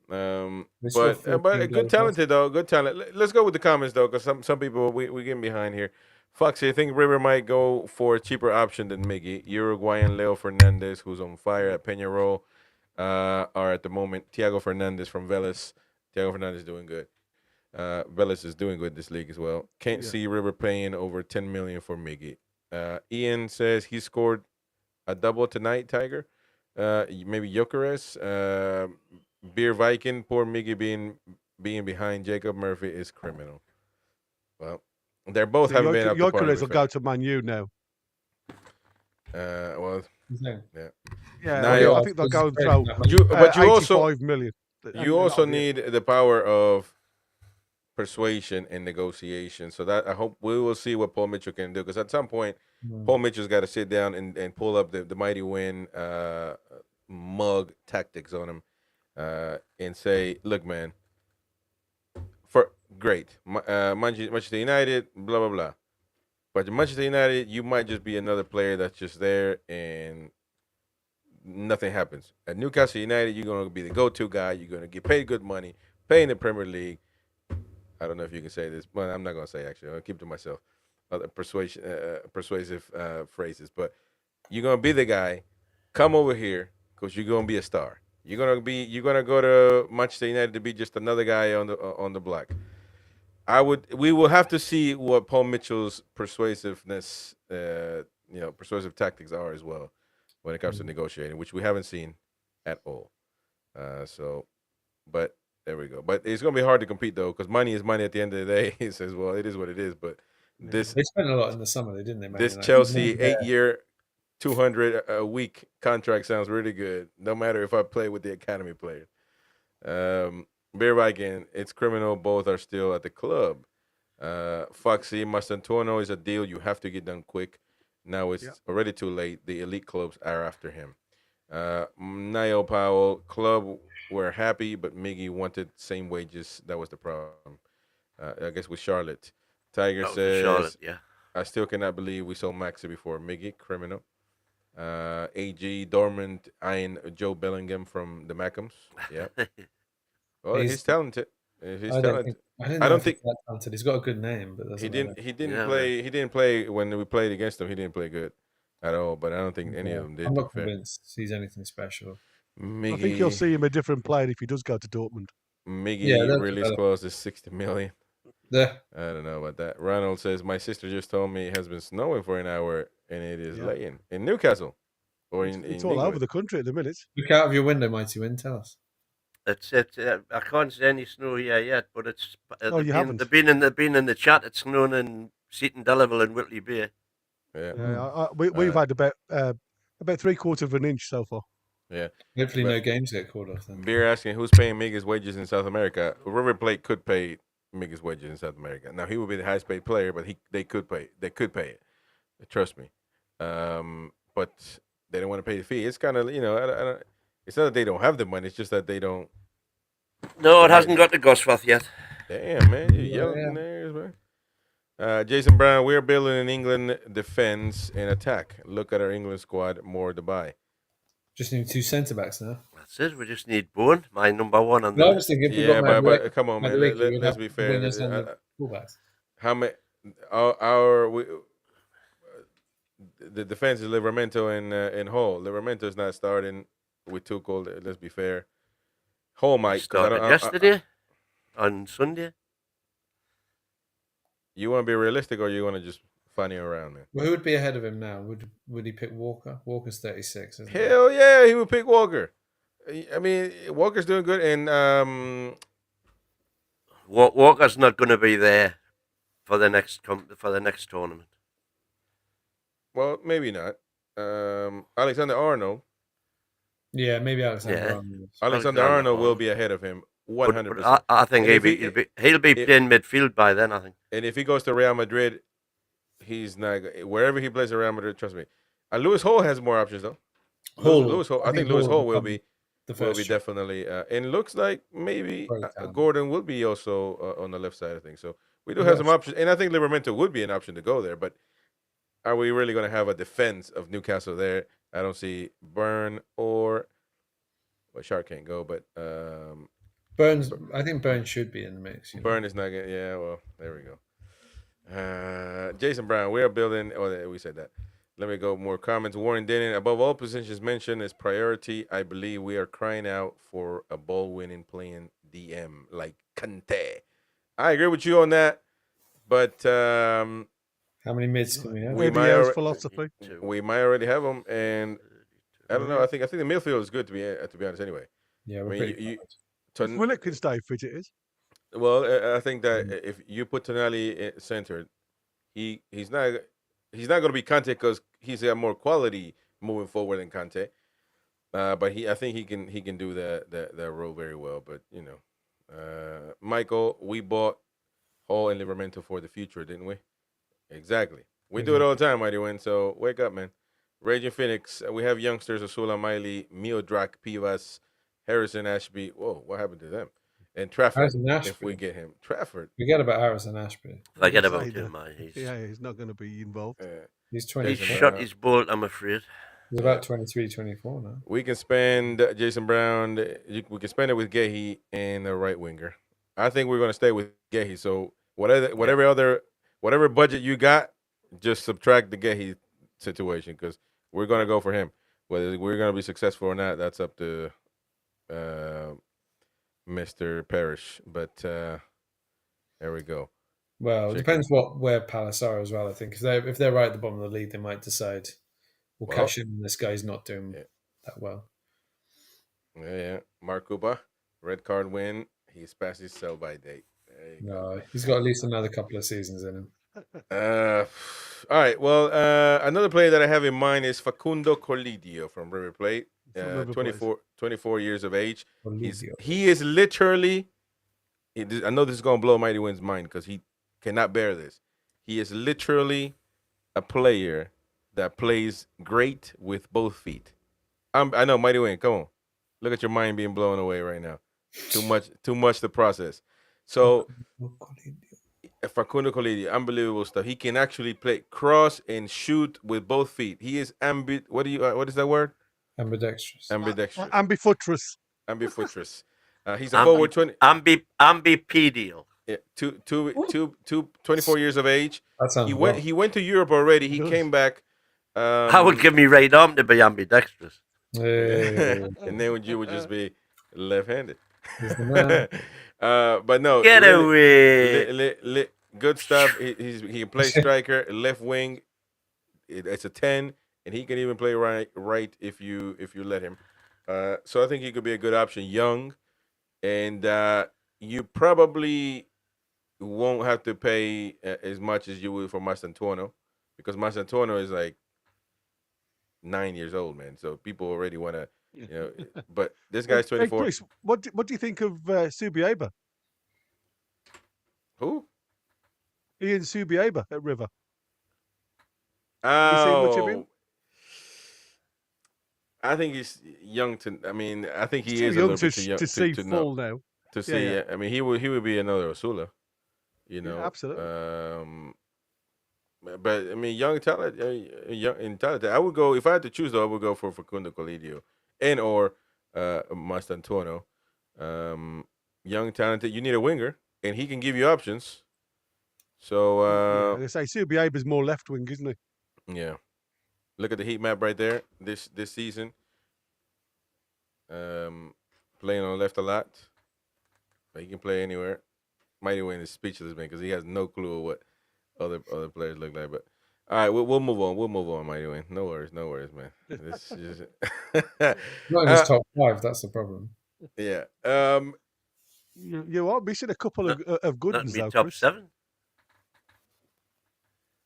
They But scored 14 good goals. talented though, good talent. Let's go with the comments though, because some people we getting behind here. Foxy, I think River might go for a cheaper option than Miggy. Uruguayan Leo Fernandez, who's on fire at Peñarol, are at the moment. Thiago Fernandez from Vélez. Thiago Fernandez is doing good. Vélez is doing good this league as well. Can't see River paying over 10 million for Miggy. Ian says he scored a double tonight, Tiger. Maybe Jokeres. Beer Viking, poor Miggy being behind Jacob Murphy is criminal. Well, they're both So haven't been up to par. Jokeres will go to Man U now. Well, No. Yeah, Now, I think they'll go and was throw. great. but you also 85 million. you also need the power of persuasion and negotiation. So that I hope we will see what Paul Mitchell can do, because at some point Paul Mitchell's got to sit down and pull up the mighty win mug tactics on him and say, look, man, for great. Manchester United, blah blah blah. But Manchester United, you might just be another player that's just there and nothing happens. At Newcastle United, you're gonna be the go-to guy. You're gonna get paid good money, pay in the Premier League. I don't know if you can say this, but I'm not gonna say actually. I'll keep it to myself. Other persuasive phrases, but you're gonna be the guy. Come over here because you're gonna be a star. You're gonna go to Manchester United to be just another guy on the block. We will have to see what Paul Mitchell's persuasiveness, persuasive tactics are as well when it comes to negotiating, which we haven't seen at all. But there we go. But it's gonna be hard to compete though, because money is money at the end of the day. He says, well, it is what it is. But they spent a lot in the summer, didn't they? Man? This Chelsea 8-year, 200 a week contract sounds really good. No matter if I play with the academy players. Beer Viking, it's criminal. Both are still at the club. Foxy Mastantuono is a deal you have to get done quick. Now it's already too late. The elite clubs are after him. Niall Powell, club were happy, but Miggy wanted same wages. That was the problem. I guess with Charlotte. Tiger says, Charlotte, yeah. I still cannot believe we sold Maxi before Miggy, criminal. AG Dormant eyeing Joe Bellingham from the Mackhams. Yeah. Well, he's talented. He's talented. I don't think he's talented. He's got a good name, but he didn't play. He didn't play when we played against him. He didn't play good at all. But I don't think any of them did. I'm not convinced he's anything special. Miggy, I think you'll see him a different player if he does go to Dortmund. Miggy release clause is 60 million. Yeah. I don't know about that. Ronald says my sister just told me it has been snowing for an hour and it is laying in Newcastle or it's in all England. over the country at the minute. Look out of your window, Mighty Wind. Tell us. It's I can't see any snow here yet, but it's. They've been in the chat. It's snowing in Seaton, Delaval, and Whitley Bay. Yeah. We've had about 3/4 of an inch so far. Yeah. Hopefully, no games get called off. Then. Beer asking who's paying Miggy's wages in South America. River Plate could pay Miggy's wages in South America. Now he would be the highest paid player, but they could pay it. Trust me. But they don't want to pay the fee. It's kind of it's not that they don't have the money. It's just that they don't. No, it hasn't got to Gosforth yet. Damn, man, you're yelling names, man. Jason Brown, we're building an England defense and attack. Look at our England squad, more to buy. Just need 2 centre backs now. That's it. We just need Bowen, my number one on the. I was thinking, but come on, man. Let's be fair. How many? The defense is Livramento and Hall. Livramento is not starting with Tuchel. Let's be fair. Hall might started yesterday on Sunday. You want to be realistic, or you want to just funny around, man? Well, who would be ahead of him now? Would he pick Walker? Walker's 36. Isn't Hell yeah, he would pick Walker. I mean, Walker's doing good, and Walker's not going to be there for the next tournament. Well, maybe not. Alexander Arnold. Yeah, maybe Alexander Arnold will be ahead of him 100%. I think he'll be playing midfield by then, I think. And if he goes to Real Madrid, he's not wherever he plays at Real Madrid. Trust me. Lewis Hall has more options though. Lewis Hall. I think Lewis Hall will be definitely. And it looks like maybe Gordon will be also on the left side of things. So we do have some options, and I think Livramento would be an option to go there. But are we really going to have a defense of Newcastle there? I don't see Burn or Shark can't go, but Burns. I think Burns should be in the mix. Burn is not good. Yeah, well, there we go. Jason Brown, we are building. Oh, we said that. Let me go more comments. Warren Denning, above all positions mentioned as priority, I believe we are crying out for a ball-winning playing DM like Kante. I agree with you on that, but how many mids can we have? Philosophy. We might already have them, and I don't know. I think the midfield is good to be honest. Anyway, yeah, we're Will it can stay fit. It is. Well, I think that if you put Tonali centered, he's not going to be Kante because he's got more quality moving forward than Kante. But I think he can do that role very well. But Michael, we bought Hall and Livramento for the future, didn't we? Exactly. We do it all the time, Mighty Win. So wake up, man. Raging Phoenix. We have youngsters: Asula Miley, Miodrak, Pivas, Harrison, Ashby. Whoa, what happened to them? And Trafford, Harrison if we Ashby. get him. Trafford. Forget about Harrison Ashby. Forget I'd about say him, that- man. he's not going to be involved. He's He's 24. shot his bolt, I'm afraid. He's about 23, 24 now. We can spend Jason Brown. We can spend it with Gehi and a right winger. I think we're going to stay with Gehi. So whatever budget you got, just subtract the Gehi situation because we're going to go for him. Whether we're going to be successful or not, that's up to Mr. Parrish. But there we go. Well, it depends where Palace are as well, I think. If they're right at the bottom of the league, they might decide, we'll cash in when this guy's not doing that well. Yeah. Mark Kuba, red card win. He's past his sell-by date. No, he's got at least another couple of seasons in him. All right. Well, another player that I have in mind is Facundo Colidio from River Plate. 24 years of age. He is literally. I know this is gonna blow Mighty Win's mind because he cannot bear this. He is literally a player that plays great with both feet. I know, Mighty Win. Come on, look at your mind being blown away right now. Too much to process. So. Facundo Colidio, unbelievable stuff. He can actually play cross and shoot with both feet. He is what is that word? Ambidextrous. Ambifuttrous. He's a forward 20. Ambipedial. Yeah, 24 years of age. That sounds He went to Europe already. He came back. I would give me right arm to be ambidextrous. And then you would just be left-handed. But no, Get really, away. good stuff. He can play striker, left wing. It's a 10, and he can even play right if you let him. So I think he could be a good option. Young, and you probably won't have to pay as much as you would for Mastantuono, because Mastantuono is like 9 years old, man. So people already want to. But this guy's 24. Hey, Chris, what do you think of Subieba? Who? Ian Subieba at River. Oh, you seen much of him? I think he's young to. I mean, I think he is young a little bit too young to see to full know, now. To see, Yeah. I mean, he would be another Osula, absolutely. But I mean, young talent, I would go if I had to choose. Though, I would go for Facundo Colidio and or Mastantuono. Young, talented. You need a winger, and he can give you options. So I say Subieba's more left wing, isn't he? Yeah. Look at the heat map right there. This season, playing on left a lot, but he can play anywhere. Mighty Wayne is speechless, man, because he has no clue of what other players look like. But all right, we'll move on. We'll move on, Mighty Wayne. No worries, man. This is not in his top 5. That's the problem. Yeah. You are missing a couple of good ones, though, top Chris. 7.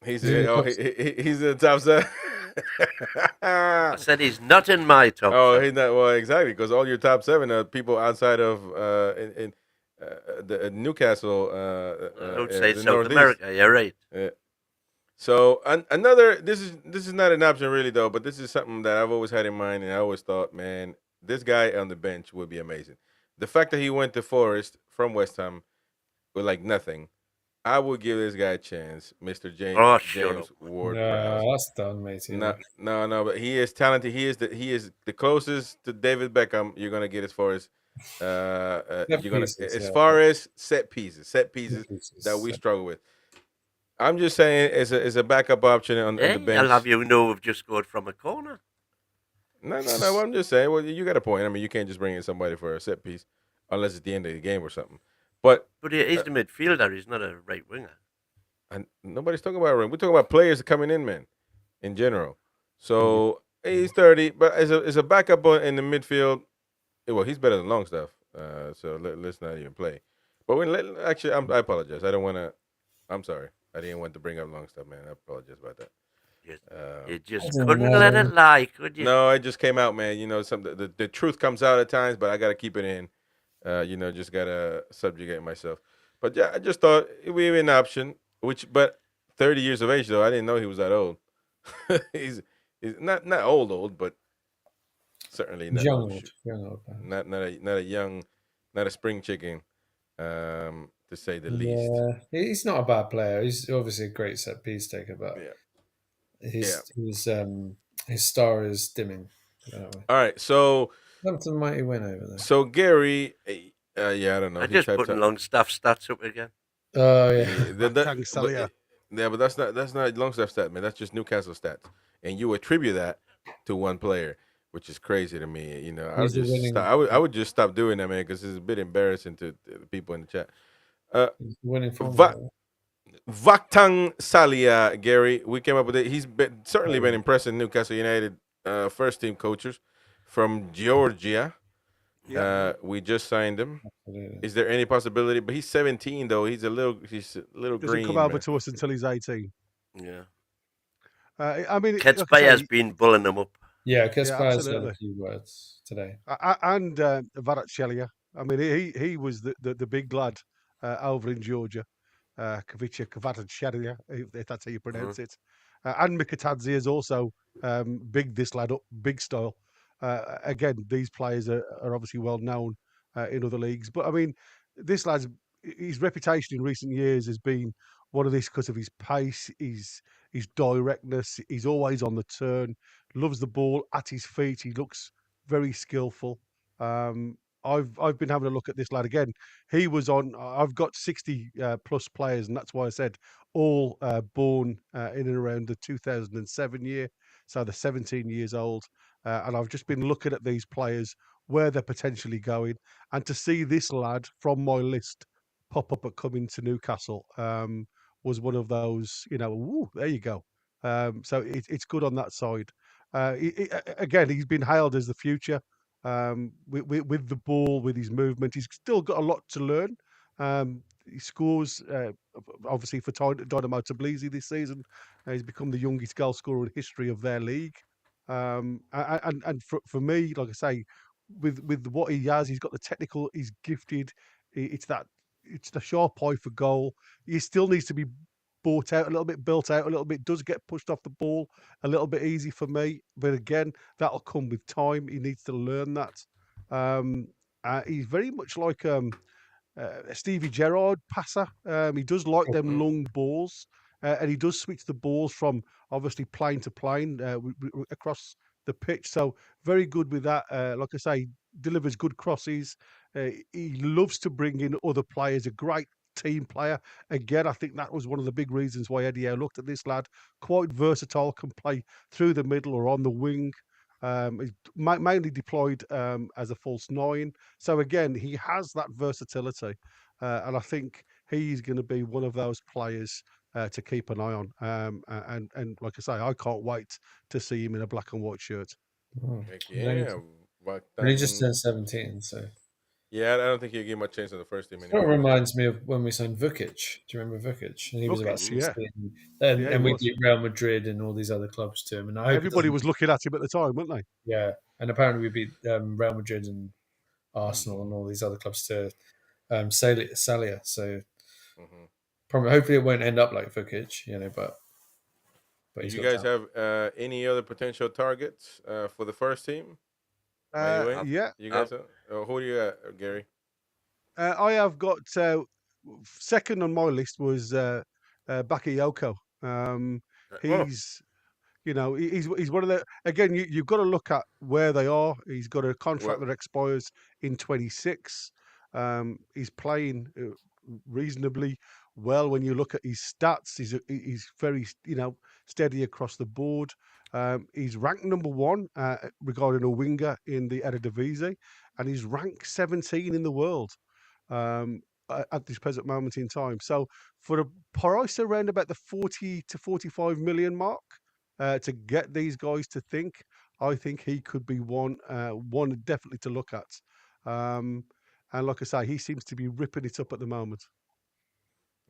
He's in the top 7. I said he's not in my top 7. He's not. Well, exactly, because all your top 7 are people outside of the Newcastle. I would say the South Northeast. America. You're right. So another. This is not an option really though, but this is something that I've always had in mind, and I always thought, man, this guy on the bench would be amazing. The fact that he went to Forest from West Ham with like nothing, I would give this guy a chance, Mr. James Ward-Prowse. No, that's done, mate. No, but he is talented. He is the closest to David Beckham you're gonna get as far as far as set pieces that we struggle with. I'm just saying, as a backup option on the bench. I'll have we've just scored from a corner. No. Well, I'm just saying. Well, you got a point. I mean, you can't just bring in somebody for a set piece unless it's the end of the game or something. But he's the midfielder. He's not a right winger. And nobody's talking about ring. We're talking about players coming in, man, in general. So he's 30, but as a backup in the midfield, well, he's better than Longstaff. So let's not even play. But I apologize. I don't want to. I'm sorry. I didn't want to bring up Longstaff, man. I apologize about that. You just couldn't let it lie, could you? No, it just came out, man. The truth comes out at times, but I got to keep it in. Just got to subjugate myself. But yeah, I just thought it would be an option. But 30 years of age, though, I didn't know he was that old. he's not old, but certainly not young old. not a young, not a spring chicken. to say the least. Yeah, he's not a bad player. He's obviously a great set piece taker, but Yeah. Yeah. his star is dimming. Put it that way. All right. So Something mighty win over there. so Gary, yeah, I don't know. I He just typed putting up. Longstaff stats up again. Oh yeah, Tang Salia. But that's not Longstaff stat, man. That's just Newcastle stats, and you attribute that to one player, which is crazy to me. You know, I would he's the just winning. stop. I would just stop doing that, man, because it's a bit embarrassing to the people in the chat. He's the winning form. Va- Vaktang Salia, Gary, we came up with it. He's certainly been impressing Newcastle United first team coaches from Georgia. We just signed him. Absolutely. Is there any possibility? But he's 17 though. He's a little Doesn't green. come over Man. to us until he's 18. Yeah. I mean, Ketsby has been bulling them up. Yeah, Kesper has said absolutely. a few words today. And Varatchelia. I mean, he was the big lad over in Georgia. Kavicha Kvaratskhelia, if that's how you pronounce it. And Mikatadze is also big this lad up, big style. Again, these players are obviously well known in other leagues. But I mean, this lad's his reputation in recent years has been one of this because of his pace, his directness. He's always on the turn, loves the ball at his feet. He looks very skillful. I've been having a look at this lad again. He was on. I've got 60 plus players, and that's why I said all born in and around the 2007 year, so they're 17 years old. And I've just been looking at these players where they're potentially going, and to see this lad from my list pop up at coming to Newcastle was one of those. You know, ooh, there you go. So it's good on that side. Again, he's been hailed as the future with the ball, with his movement. He's still got a lot to learn. He scores, obviously, for Dynamo Tbilisi this season. He's become the youngest goal scorer in history of their league. And for me, like I say, with what he has, he's got the technical. He's gifted. It's the sharp eye for goal. He still needs to be bought out a little bit, built out a little bit. Does get pushed off the ball a little bit easy for me, but again, that'll come with time. He needs to learn that. He's very much like Stevie Gerrard passer. He does like them long balls, and he does switch the balls from obviously plane to plane across the pitch. So very good with that. Like I say, delivers good crosses. He loves to bring in other players. A great team player. Again, I think that was one of the big reasons why Eddie Howe looked at this lad. Quite versatile, can play through the middle or on the wing. He's mainly deployed as a false nine. So again, he has that versatility, and I think he's going to be one of those players to keep an eye on. And like I say, I can't wait to see him in a black and white shirt. Yeah, And he just turned 17, so. Yeah, I don't think he'll give much chance on the first team It anymore. reminds me of when we signed Vukic. Do you remember Vukic? And he was about 16. Yeah. And we beat Real Madrid and all these other clubs to him. And everybody was looking at him at the time, weren't they? Yeah. And apparently we beat Real Madrid and Arsenal and all these other clubs to Salia. So hopefully it won't end up like Vukic, but do you guys have any other potential targets for the first team? Yeah. You guys who do you got, Gary? I have got second on my list was Bakayoko. He's he's one of the. Again, you've got to look at where they are. He's got a contract that expires in 26. He's playing reasonably well when you look at his stats. He's very steady across the board. He's ranked number 1 regarding a winger in the Eredivisie, and he's ranked 17 in the world at this present moment in time. So for a price around about the 40 to 45 million mark, to get these guys to think, I think he could be one definitely to look at. And like I say, he seems to be ripping it up at the moment.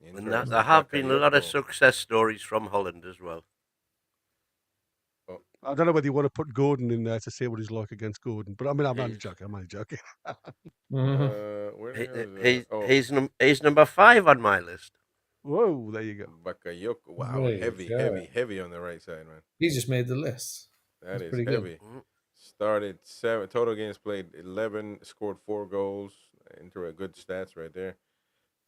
And there have been a lot of success stories from Holland as well. I don't know whether you want to put Gordon in there to see what he's like against Gordon, but I mean, I'm only joking. He's number 5 on my list. Whoa, there you go. Bakayoko. Wow, heavy on the right side, man. He just made the list. That's is pretty heavy. Good. Started 7 total games played, 11, scored 4 goals. Into a good stats right there.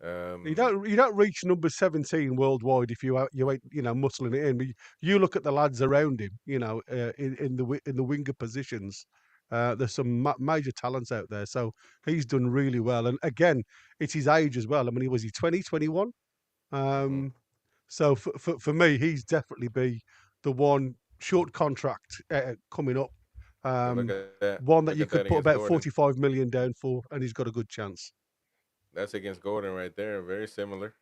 You don't reach number 17 worldwide if you ain't muscling it in. But you look at the lads around him, in the winger positions. There's some major talents out there, so he's done really well. And again, it's his age as well. I mean, was he 20, 21? So for me, he's definitely be the one short contract coming up. So look at that. One that Look you at could that put against about Gordon. 45 million down for, and he's got a good chance. That's against Gordon right there. Very similar.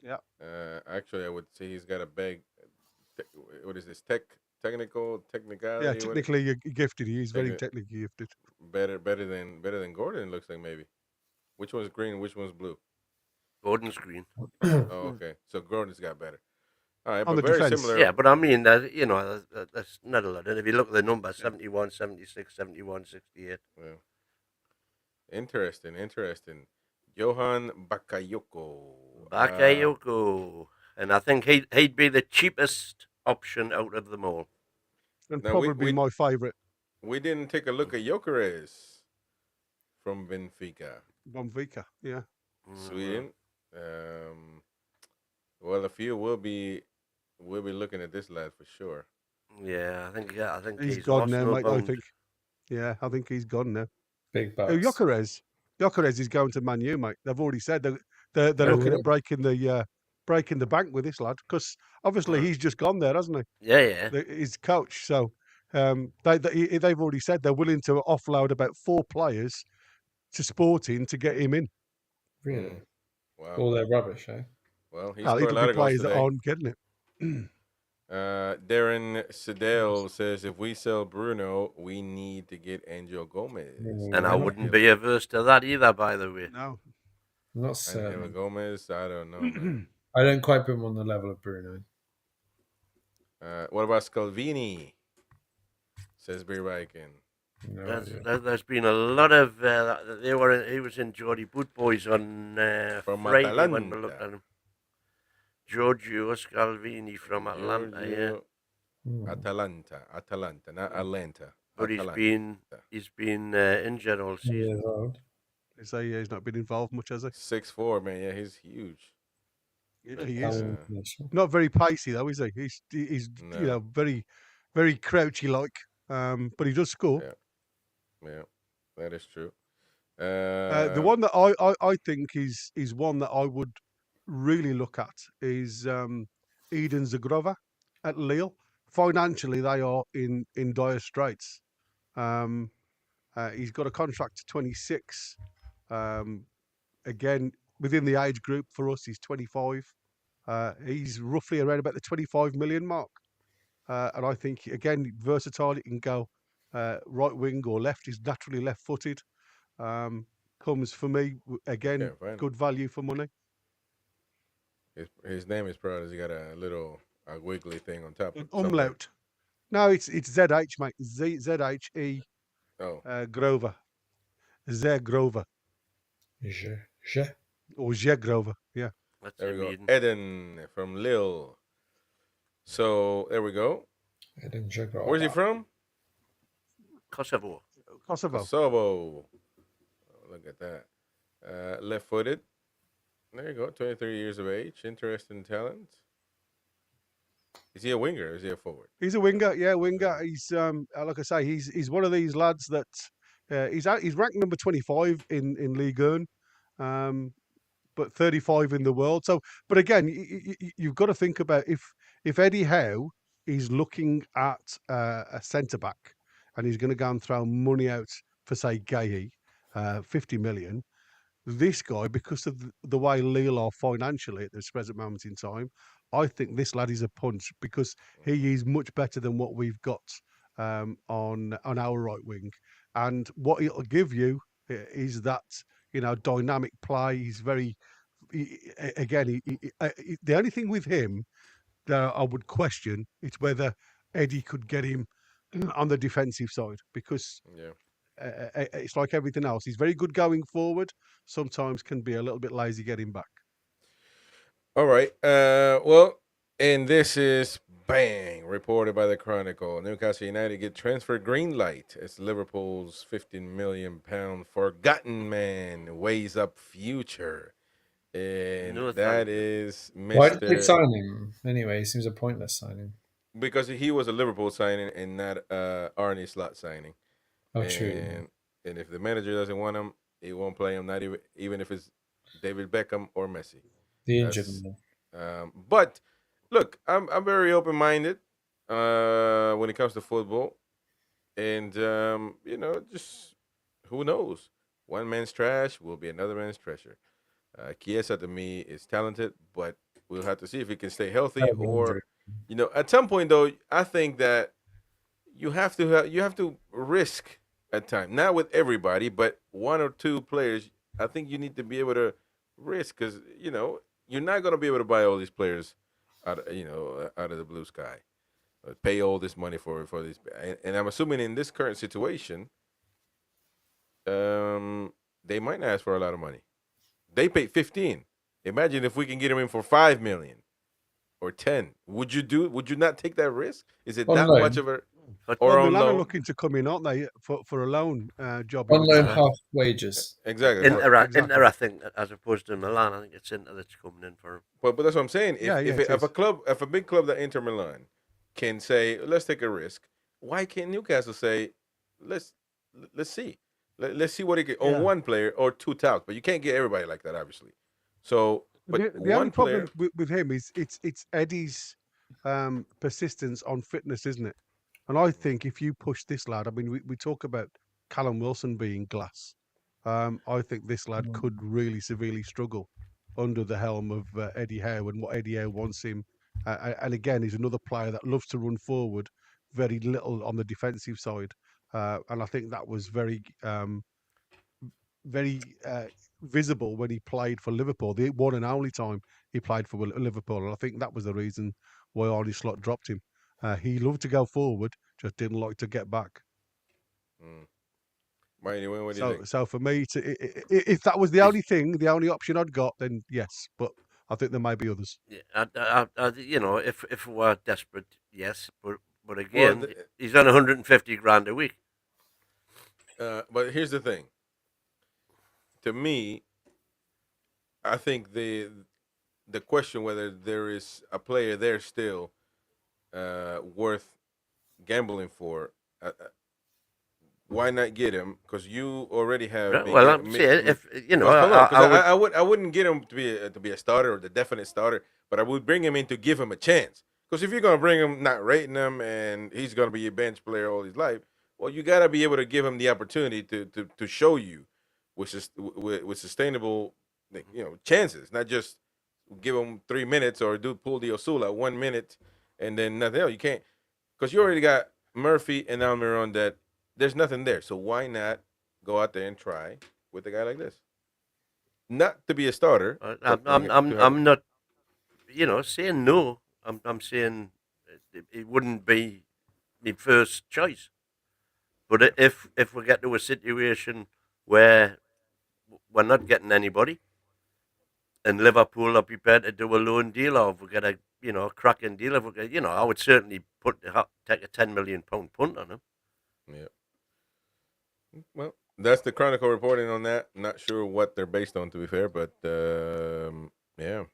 Yeah. Actually, I would say he's got a big. What is this? Technicality. Yeah, technically you're gifted. He's very Techni- technically gifted. better than Gordon. It looks like maybe. Which one's green? Which one's blue? Gordon's green. Oh, okay. So Gordon's got better. All right, On but the very defense. similar. Yeah, but I mean, that's not a lot. And if you look at the numbers, 71, 76, 71, 68. Yeah. Interesting. Johan Bakayoko. Bakayoko. And I think he'd be the cheapest option out of them all. And Now, probably my favourite. We didn't take a look at Gyökeres from Benfica. Benfica, yeah. Sweden. Well, a few will be looking at this lad for sure. Yeah, I think He's gone now, mate. I think. Yeah, I think he's gone now. Big bucks. Gyökeres is going to Man U, mate. They've already said they're looking at breaking the bank with this lad because obviously he's just gone there, hasn't he? Yeah. His coach. So they've already said they're willing to offload about 4 players to Sporting to get him in. Really? Wow. All their rubbish, eh? Well, he scored a lot of goals players today. that aren't getting it. Darren Sedell says if we sell Bruno, we need to get Angel Gomez. And I wouldn't be averse to that either, by the way. No. Not Angel certain. Gomez, I don't know, man. I don't quite put him on the level of Bruno. What about Scalvini? Says B. Riken. No idea. There's been a lot of he was in Geordie Boot Boys on From Friday Atalanta. when we looked at him. Giorgio Scalvini from Atlanta, yeah. Atalanta, not Atlanta. But Atalanta. he's been injured all season. They say he's not been involved much, has he? 6'4", man. Yeah, he's huge. Yeah, he is. Not very pacey though, is he? He's No. very, very crouchy like. But he does score. Yeah, that is true. The one that I think is one that I would really look at is Eden Zagrova at Lille. Financially, they are in dire straits. He's got a contract to 26. Again, within the age group for us, he's 25. He's roughly around about the 25 million mark. And I think, again, versatile. He can go right wing or left. He's naturally left-footed. Comes for me, again, good value for money. His name is probably, he's got a little wiggly thing on top. Umlaut. No, it's ZH, mate. ZHE. Oh. Grover. Grover. Or Grover, yeah. There we go. Eden from Lille. So, there we go. Eden Grover. Where's he from? Kosovo. Oh, look at that. Left-footed. There you go. 23 years of age. Interesting talent. Is he a winger or is he a forward? He's a winger, yeah, winger. He's like I say, he's one of these lads that he's ranked number 25 in Ligue 1, but 35 in the world. So, but again, you've got to think about if Eddie Howe is looking at a centre back and he's going to go and throw money out for say Gay, 50 million. This guy, because of the way Lille are financially at this present moment in time, I think this lad is a punch because he is much better than what we've got on our right wing. And what it'll give you is that, dynamic play. He's very, the only thing with him that I would question is whether Eddie could get him on the defensive side because it's like everything else. He's very good going forward. Sometimes can be a little bit lazy getting back. All right. Well, and this is bang reported by the Chronicle. Newcastle United get transfer green light as Liverpool's £15 million forgotten man weighs up future and No, that thank you. is Why did they Mr. sign him anyway? He seems a pointless signing. Because he was a Liverpool signing and not Arne Slot signing. Oh, true. And if the manager doesn't want him, he won't play him. Not even if it's David Beckham or Messi. The injured That's one. but look, I'm very open minded when it comes to football, and just who knows? One man's trash will be another man's treasure. Chiesa to me is talented, but we'll have to see if he can stay healthy. Terrible Or, injury. at some point though, I think that you have to risk at times. Not with everybody, but one or two players. I think you need to be able to risk because you're not going to be able to buy all these players out of the blue sky. Pay all this money for these, and I'm assuming in this current situation, they might not ask for a lot of money. They paid 15. Imagine if we can get him in for 5 million or 10. Would you not take that risk? Is it On that loan. much of a But or Well, on Milan are loan? looking to come in, aren't they, for a loan job? On in the loan, summer. half wages. Exactly. Inter, exactly. I think, as opposed to Milan, I think it's Inter that's coming in for him. But that's what I'm saying. If Yeah, if, it if is. a big club like Inter Milan can say, let's take a risk, why can't Newcastle say, let's let's see, let's see what he can on Yeah. one player or two touts, but you can't get everybody like that, obviously. So, but The only one player, problem with him is it's Eddie's persistence on fitness, isn't it? And I think if you push this lad, I mean, we talk about Callum Wilson being glass. I think this lad could really severely struggle under the helm of Eddie Howe and what Eddie Howe wants him. And again, he's another player that loves to run forward, very little on the defensive side. And I think that was very visible when he played for Liverpool, the one and only time he played for Liverpool. And I think that was the reason why Arne Slot dropped him. He loved to go forward, just didn't like to get back. anyway, what do you So, think? so for me, if that was the only thing, the only option I'd got, then yes. But I think there may be others. Yeah, if we were desperate, yes. But Well, again, he's on 150 grand a week. but here's the thing. To me, I think the question whether there is a player there still worth gambling for. Why not get him? Because you already have. Well, I'm saying if Hold on, because I would. I wouldn't get him to be a starter or the definite starter, but I would bring him in to give him a chance. Because if you're gonna bring him not rating him and he's gonna be a bench player all his life, well, you gotta be able to give him the opportunity to show you with sustainable chances, not just give him 3 minutes or pull the Osula 1 minute and then nothing else. You can't because you already got Murphy and Almiron that there's nothing there. So why not go out there and try with a guy like this? Not to be a starter. I'm not, saying no. I'm saying it wouldn't be my first choice. But if we get to a situation where we're not getting anybody, and Liverpool are prepared to do a loan deal, or if we get a cracking deal, if we get, I would certainly take a £10 million punt on him. Yeah. Well, that's the Chronicle reporting on that. Not sure what they're based on, to be fair, but yeah,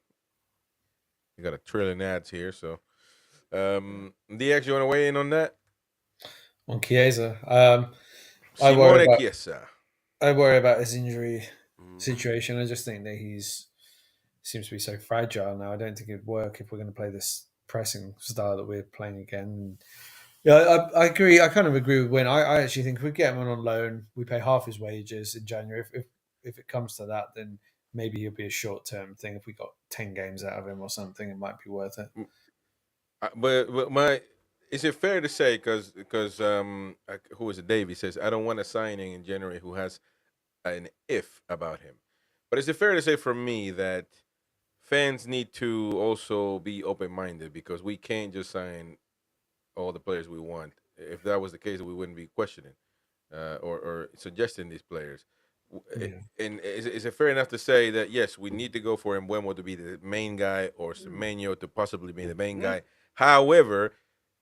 you got a trillion ads here. So, DX, you want to weigh in on that? On Chiesa, Simone Chiesa. I worry about his injury situation. I just think that seems to be so fragile now. I don't think it'd work if we're going to play this pressing style that we're playing again. Yeah, I agree. I kind of agree with Win. I actually think if we get him on loan, we pay half his wages in January. If it comes to that, then maybe he'll be a short term thing. If we got 10 games out of him or something, it might be worth it. But is it fair to say because who is it? Dave? He says I don't want a signing in January who has an if about him. But is it fair to say for me that fans need to also be open minded because we can't just sign all the players we want. If that was the case, we wouldn't be questioning or suggesting these players. Yeah. And is it fair enough to say that yes, we need to go for Mbeumo to be the main guy or Semenyo to possibly be the main guy? However,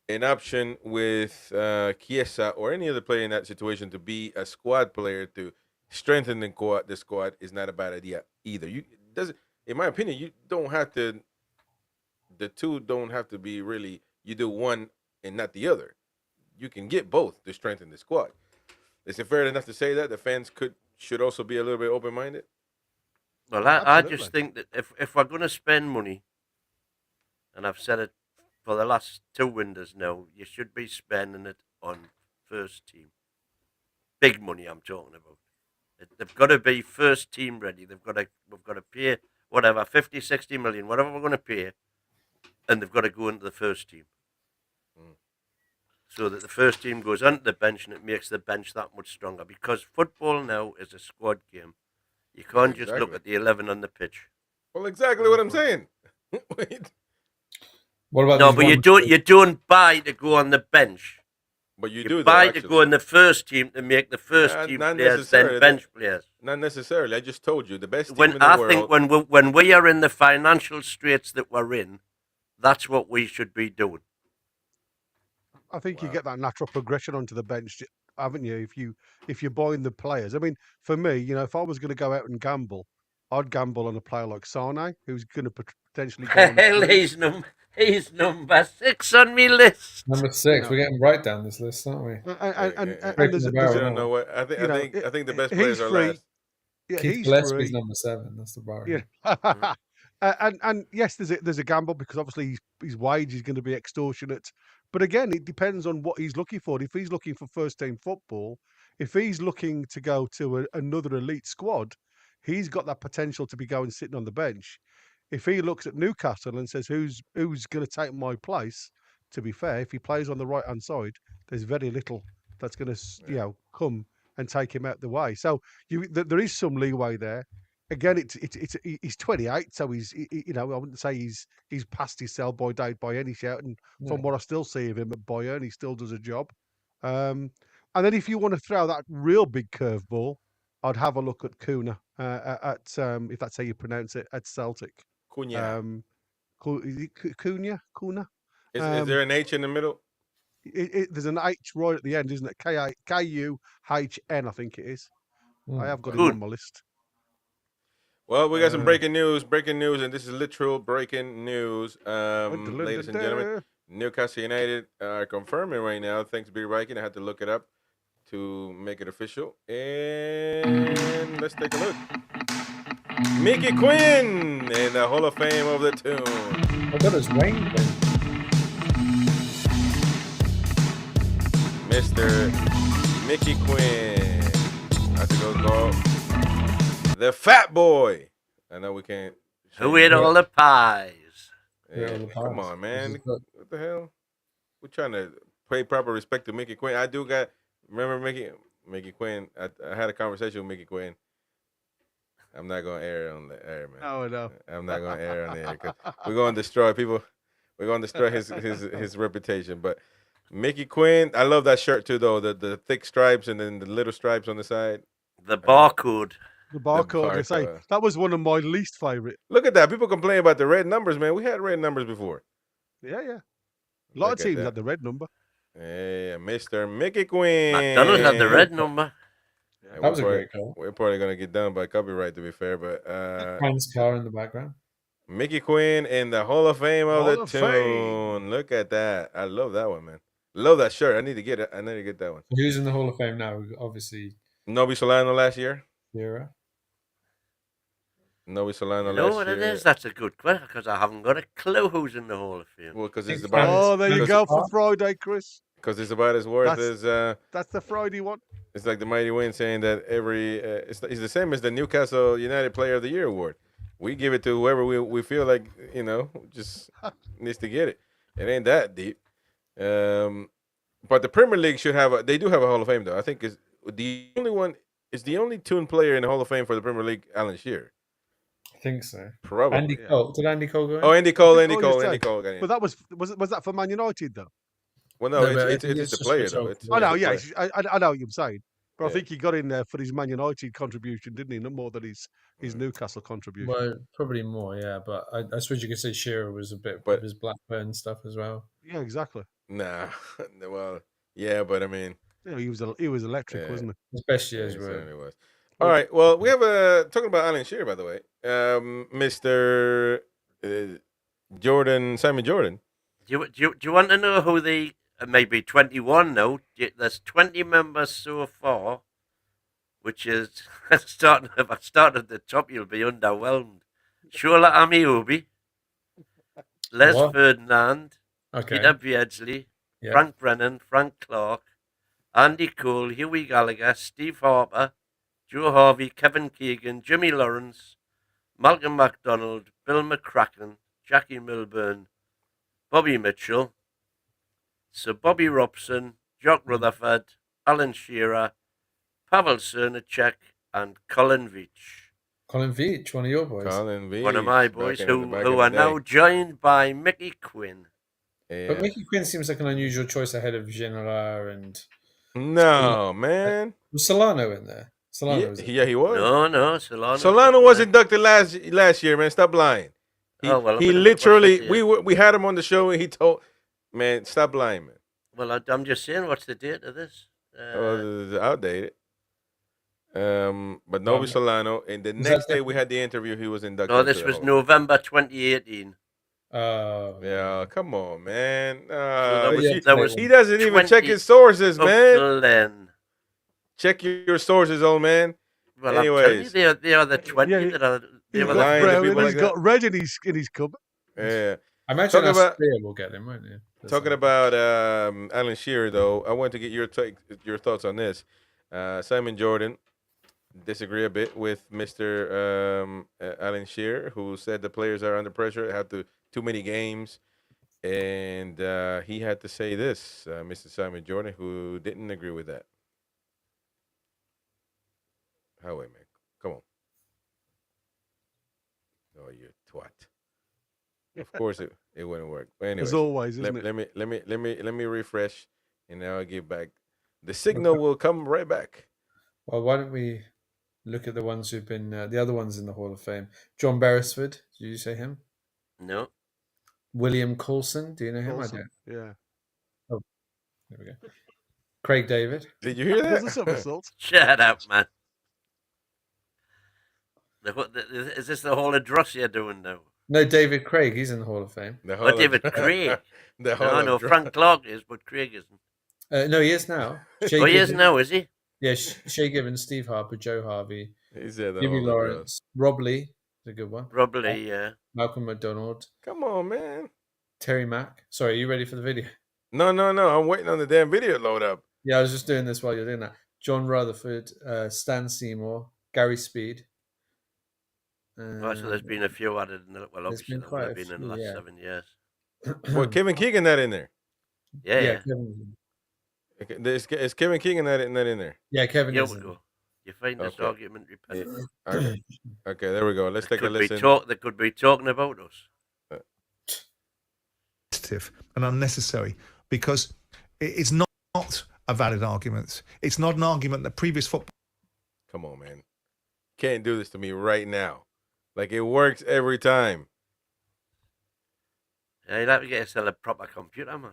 an option with Chiesa or any other player in that situation to be a squad player to strengthen the squad is not a bad idea either. in my opinion, you don't have to. The two don't have to be really. You do one and not the other. You can get both to strengthen the squad. Is it fair enough to say that the fans should also be a little bit open minded? Well, Yeah, I absolutely. just think that if we're going to spend money, and I've said it for the last 2 windows now, you should be spending it on first team. Big money I'm talking about. They've got to be first team ready. We've got to pay whatever 50, 60 million, whatever we're going to pay, and they've got to go into the first team. So that the first team goes onto the bench and it makes the bench that much stronger. Because football now is a squad game. You can't just look at the 11 on the pitch. Well, exactly what I'm saying. Wait. What about No, these but ones? you don't buy to go on the bench. But you You do buy though, to actually. go in the first team to make the first team Not players necessarily. then bench players. Not necessarily. I just told you the best team When in the I world. think when we are in the financial straits that we're in, that's what we should be doing. I think you Wow. get that natural progression onto the bench, haven't you? If you're buying the players. I mean, for me, if I was going to go out and gamble, I'd gamble on a player like Sane, who's going to potentially go on Hell, free. he's number 6 on me list. Number You 6. know, We're getting right down this list, aren't we? and Straight from there's the I there's barrel a, don't know now. what I think the best he's players are free. last. Yeah, Keith he's Gillespie's free. number 7. That's the bar. Yeah. And yes, there's a gamble because obviously his wage is going to be extortionate. But again, it depends on what he's looking for. If he's looking for first team football, if he's looking to go to another elite squad, he's got that potential to be going sitting on the bench. If he looks at Newcastle and says who's going to take my place, to be fair, if he plays on the right hand side, there's very little that's going to come and take him out the way. So there is some leeway there. Again, he's 28, so I wouldn't say he's past his sell by date by any shout. And from what I still see of him at Bayern, he still does a job. And then if you want to throw that real big curveball, I'd have a look at Kuna at if that's how you pronounce it, at Celtic. Cunha. Is it Cunha? Kuna? Is there an H in the middle? There's an H right at the end, isn't it? Kuhn, I think it is. I have got him on my list. Well, we got some breaking news, and this is literal breaking news. Ladies and gentlemen, Newcastle United are confirming right now. Thanks, B. Viking. I had to look it up to make it official. And let's take a look. Mickey Quinn in the Hall of Fame of the Tune. I thought it was Wayne. Mr. Mickey Quinn. That's a good goal. The Fat Boy. I know we can't. Who ate all the pies? Yeah, come on, man. What the hell? We're trying to pay proper respect to Mickey Quinn. Remember Mickey Quinn? I had a conversation with Mickey Quinn. I'm not going to air it on the air, man. Oh, no. I'm not going to air it on the air because we're going to destroy people. We're going to destroy his reputation. But Mickey Quinn, I love that shirt too, though. The thick stripes and then the little stripes on the side. The barcode. The barcode. I say that was one of my least favorite. Look at that. People complain about the red numbers, man. We had red numbers before. Yeah. A lot of teams had the red number. Yeah, Mr. Mickey Quinn. McDonald's had the red number. Yeah, that was a great goal. We're probably gonna get done by copyright, to be fair, but Quinn's car in the background. Mickey Quinn in the Hall of Fame of the Tune. Look at that. I love that one, man. Love that shirt. I need to get it. I need to get that one. Who's in the Hall of Fame now? Obviously, Nobi Solano last year. Vieira. Nobi Solano last year. You know what it is? That's a good question because I haven't got a clue who's in the Hall of Fame. Well, because it's about. Oh, there you go for Friday, Chris. Because it's about as worth as. That's the Friday one. It's like the Mighty Wind saying that it's the same as the Newcastle United Player of the Year award. We give it to whoever we feel like just needs to get it. It ain't that deep. But the Premier League they do have a Hall of Fame though. I think is the only one. Is the only Toon player in the Hall of Fame for the Premier League, Alan Shearer. I think so. Probably. Andy Cole. Did Andy Cole go in? Oh, Andy Cole. Got in. But was that for Man United though? Well, no, it's the player though. I know, yeah, I know what you're saying. But I think he got in there for his Man United contribution, didn't he? Not more than his Newcastle contribution. Well, probably more, yeah. But I suppose you could say Shearer was a bit of his Blackburn stuff as well. Yeah, exactly. Nah, well, yeah, but I mean, he was electric, wasn't he? His best years it were. certainly was. All right. Well, we have talking about Alan Shearer, by the way. Mr. Simon Jordan. Do you want to know who the maybe 21 now? There's 20 members so far, which is starting. If I start at the top, you'll be underwhelmed. Shola Amiobi, Les What? Ferdinand, Okay. Peter Beardsley, Yeah. Frank Brennan, Frank Clark, Andy Cole, Hughie Gallagher, Steve Harper, Joe Harvey, Kevin Keegan, Jimmy Lawrence, Malcolm MacDonald, Bill McCracken, Jackie Milburn, Bobby Mitchell, Sir Bobby Robson, Jock Rutherford, Alan Shearer, Pavel Cernacek, and Colin Veach. Colin Veach, one of your boys. Colin Veach, One of my back boys in who back in are the now day. joined by Mickey Quinn. Yeah. But Mickey Quinn seems like an unusual choice ahead of Ginola and No, man. was Solano in there. Solano was in Yeah, he was. No, Solano. Solano was inducted last year, man. Stop lying. He, Oh, well, I'm he gonna literally watch that we had him on the show and he told, man, stop lying, man. Well, I'm just saying, what's the date of this? It's outdated. But no, Solano. And the Was next that day we had the interview. He was inducted. No, into this the was Hall. November 2018. Yeah, come on, man. that was he doesn't even 20 check his sources, up man. till then. Check your sources, old man. Well, I'm telling Anyways. you, they are the 20 Yeah, that are. They He's were got lying to the brown people and like he's that. got red in his cupboard. Yeah. I imagine Talking about- Australia will get him, won't you? Talking about Alan Shearer, though, I want to get your thoughts on this. Simon Jordan disagree a bit with Mr. Alan Shearer, who said the players are under pressure, have too many games, and he had to say this, Mr. Simon Jordan, who didn't agree with that. How wait, man? Come on. Oh, you twat. Of course it wouldn't work. But anyways, As always, isn't it? let me refresh, and now I'll give back. The signal will come right back. Well, why don't we look at the ones who've been the other ones in the Hall of Fame? John Beresford, did you say him? No. William Coulson, do you know him? Awesome. I don't. Yeah. There we go. Craig David. Did you hear Was a that? somersault. Shut up, man. Is this the whole address you're doing now? No, David Craig. He's in the Hall of Fame. The Oh, David Craig. The Hall No, of Dra- Frank Clark is, but Craig isn't. No, he is now. Shay Oh, he is Gibbons- now, is he? Yeah, Shay Gibbons, Steve Harper, Joe Harvey, He said the Jimmy Hall of Dra- Lawrence, Rob Lee is a good one. Probably, yeah. Malcolm McDonald, Come on, man. Terry Mack. Sorry, are you ready for the video? No. I'm waiting on the damn video to load up. Yeah, I was just doing this while you're doing that. John Rutherford, Stan Seymour, Gary Speed. Oh, so there's been a few added in the, well, There's obviously been there quite would have a been in the few, last yeah. 7 years. Well, Kevin Keegan not in there. Yeah, yeah. Kevin, Okay, is Kevin Keegan not in there? yeah, Kevin Here is we in. go. You find this Okay. argument repetitive. Okay, there we go. Let's take a listen. They could be talking about us. And unnecessary because it's not a valid argument. It's not an argument that previous football. Come on, man. Can't do this to me right now. Like it works every time. Yeah, you'll have to get yourself a proper computer, man.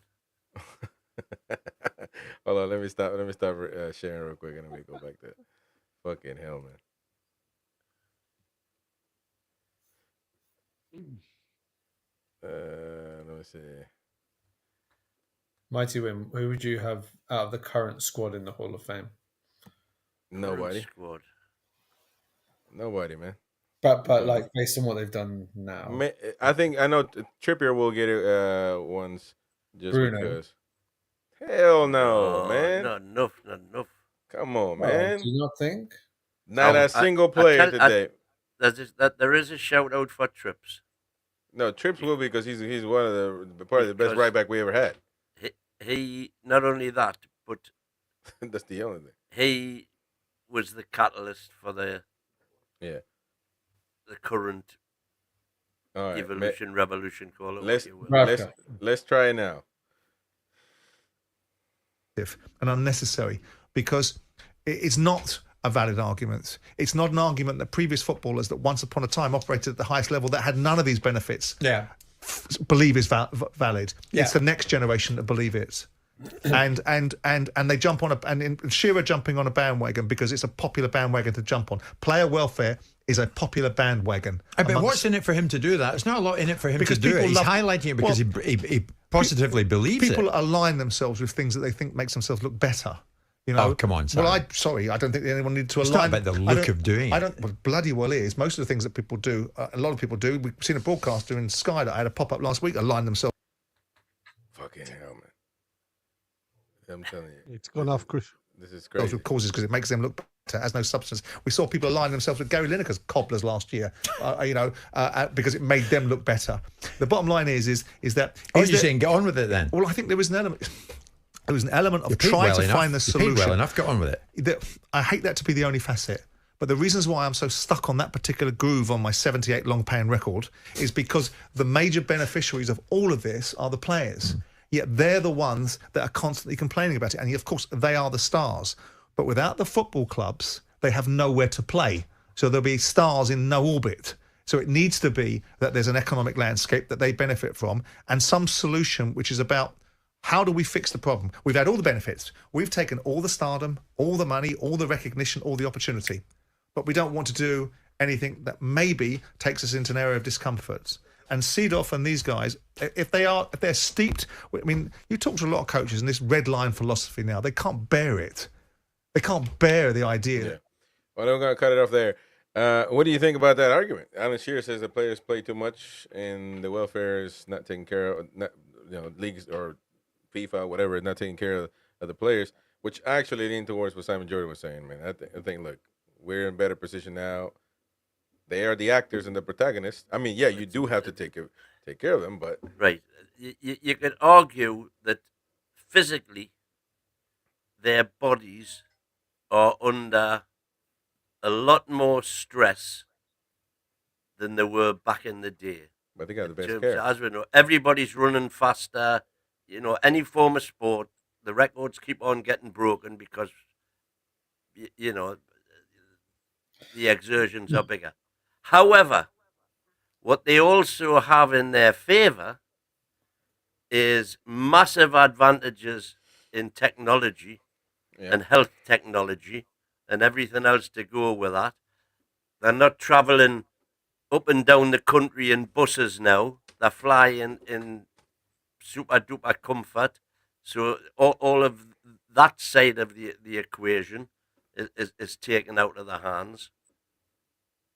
Hold on, let me stop sharing real quick, and let me go back to fucking hell, man. Let me see. Mighty Wim, who would you have out of the current squad in the Hall of Fame? Nobody. Current squad. Nobody, man. But like based on what they've done now, I think I know Trippier will get it once just Bruno. because. Hell no, Oh, man. Not enough. Come on, Well, man. do you not think? Not Oh, a single player tell- today. There is a shout out for Trips. No, Trips will be because he's one of the probably the best Because- right back we ever had. He not only that, but That's the only thing. he was the catalyst for the current All right, evolution, revolution, call it let's what you will. Right. let's try it now. And unnecessary because it's not a valid argument. It's not an argument that previous footballers that once upon a time operated at the highest level that had none of these benefits Yeah. believe is valid. Yeah. It's the next generation that believe it. and they jump on and Shearer jumping on a bandwagon because it's a popular bandwagon to jump on. Player welfare is a popular bandwagon. But what's in it for him to do that? It's not a lot in it for him to do it. He's highlighting it because he positively believes it. People align themselves with things that they think makes themselves look better. You know? Oh, come on, Sam. Well, I don't think anyone needs to align. It's not about the look of doing it. Well, bloody well is. Most of the things that people do, a lot of people do. We've seen a broadcaster in Sky that I had a pop-up last week, align themselves. Fucking hell, man. I'm telling you. It's gone off, Chris. This is crazy. Causes because it makes them look better. It has no substance. We saw people align themselves with Gary Lineker's cobblers last year, because it made them look better. The bottom line is that... Oh, you're saying get on with it then? Well, I think there was an element... There was an element of trying to find the solution. You paid well enough, get on with it. I hate that to be the only facet. But the reasons why I'm so stuck on that particular groove on my 78 long pan record is because the major beneficiaries of all of this are the players. Yet they're the ones that are constantly complaining about it. And of course, they are the stars. But without the football clubs, they have nowhere to play. So there'll be stars in no orbit. So it needs to be that there's an economic landscape that they benefit from and some solution which is about how do we fix the problem? We've had all the benefits. We've taken all the stardom, all the money, all the recognition, all the opportunity. But we don't want to do anything that maybe takes us into an area of discomfort. And Seedorf and these guys, if they're steeped, I mean, you talk to a lot of coaches and this red line philosophy now, they can't bear it. They can't bear the idea. Yeah. Well, I'm going to cut it off there. What do you think about that argument? Alan Shearer says the players play too much and the welfare is not taken care of, leagues or FIFA, whatever, is not taking care of the players, which actually lean towards what Simon Jordan was saying, man. I think, look, we're in a better position now. They are the actors and the protagonists. I mean, yeah, you do have to take care of them, but... Right. You could argue that physically their bodies are under a lot more stress than they were back in the day. But they got the best care. As we know, everybody's running faster. Any form of sport, the records keep on getting broken because, the exertions are bigger. However, what they also have in their favor is massive advantages in technology and health technology and everything else to go with that. They're not traveling up and down the country in buses now. They're flying in super duper comfort. So all of that side of the equation is taken out of their hands.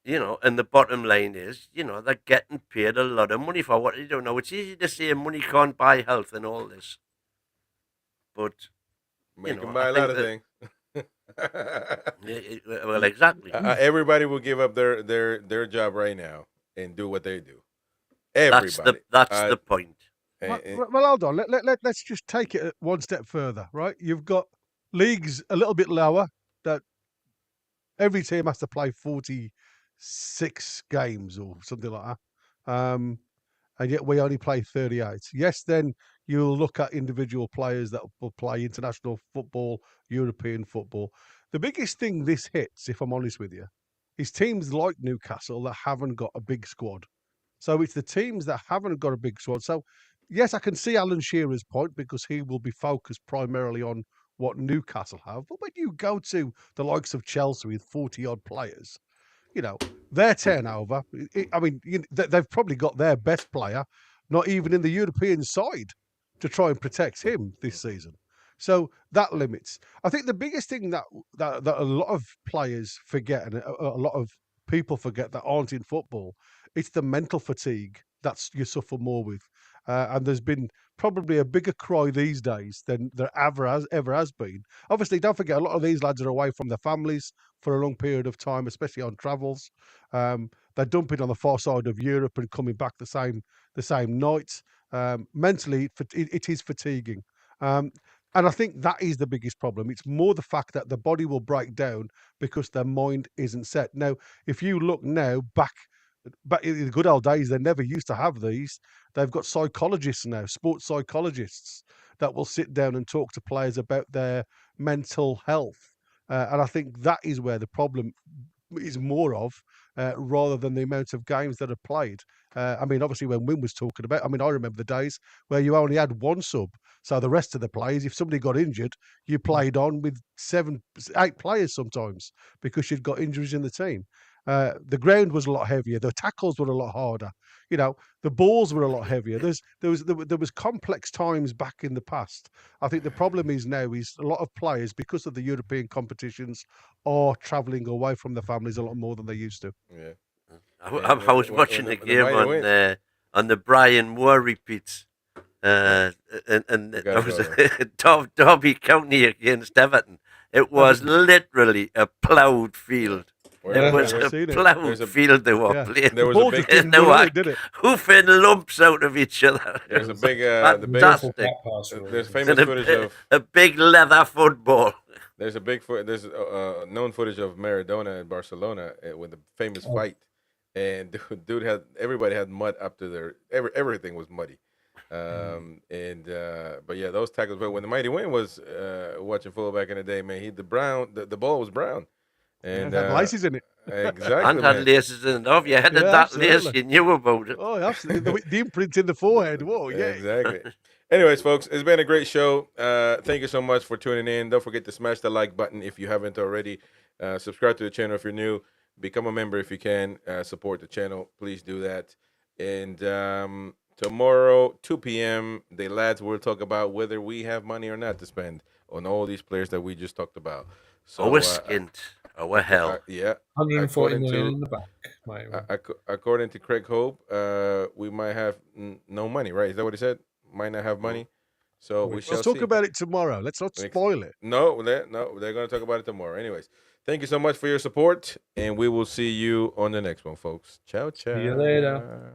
And the bottom line is, they're getting paid a lot of money for what they don't know. It's easy to say money can't buy health and all this. But, you can buy a lot of things. Well, exactly. Everybody will give up their job right now and do what they do. Everybody. That's the point. Well, hold on. Let's just take it one step further, right? You've got leagues a little bit lower that every team has to play 46 games or something like that. And yet we only play 38. Yes, then you'll look at individual players that will play international football, European football. The biggest thing this hits, if I'm honest with you, is teams like Newcastle that haven't got a big squad. So it's the teams that haven't got a big squad. So, yes, I can see Alan Shearer's point because he will be focused primarily on what Newcastle have. But when you go to the likes of Chelsea with 40-odd players, their turnover, they've probably got their best player, not even in the European side, to try and protect him this season. So that limits. I think the biggest thing that a lot of players forget and a lot of people forget that aren't in football, it's the mental fatigue that you suffer more with. And there's been probably a bigger cry these days than there ever has been. Obviously, don't forget, a lot of these lads are away from their families for a long period of time, especially on travels. They're dumping on the far side of Europe and coming back the same night. Mentally, it is fatiguing. And I think that is the biggest problem. It's more the fact that the body will break down because their mind isn't set. Now, if you look now back in the good old days, they never used to have these. They've got psychologists now, sports psychologists, that will sit down and talk to players about their mental health. And I think that is where the problem is more of. rather than the amount of games that are played. I mean, obviously, when Wim was talking about, I mean, I remember the days where you only had one sub. So the rest of the players, if somebody got injured, you played on with 7, 8 players sometimes because you'd got injuries in the team. The ground was a lot heavier. The tackles were a lot harder. You know, the balls were a lot heavier. There was complex times back in the past. I think the problem is now is a lot of players, because of the European competitions, are travelling away from their families a lot more than they used to. Yeah. I was watching the game on the Bryan Mbeumo repeats. And I was Derby County against Everton. It was literally a ploughed field. It was a ploughed field they were playing. There was a big hoofing lumps out of each other. There's a big, fantastic. There's famous footage of a big leather football. There's known footage of Maradona in Barcelona with the famous fight, and everybody had mud up to their everything was muddy. But yeah, those tackles. But when the Mighty Win was watching football back in the day, man, the ball was brown, and had laces in it. Exactly, and had laces in it. If you had that lace, you knew about it. Oh, absolutely. The imprint in the forehead. Whoa, yeah. Exactly. Anyways, folks, it's been a great show. Thank you so much for tuning in. Don't forget to smash the like button if you haven't already. Subscribe to the channel if you're new. Become a member if you can. Support the channel. Please do that. And tomorrow, 2 p.m., the lads will talk about whether we have money or not to spend on all these players that we just talked about. So, we're skint. We're hell. Yeah. 140 million in the bank. According to Craig Hope, we might have no money, right? Is that what he said? Might not have money. So we shall see. Let's talk about it tomorrow. Let's not spoil it. No, they're going to talk about it tomorrow. Anyways, thank you so much for your support, and we will see you on the next one, folks. Ciao, ciao. See you later.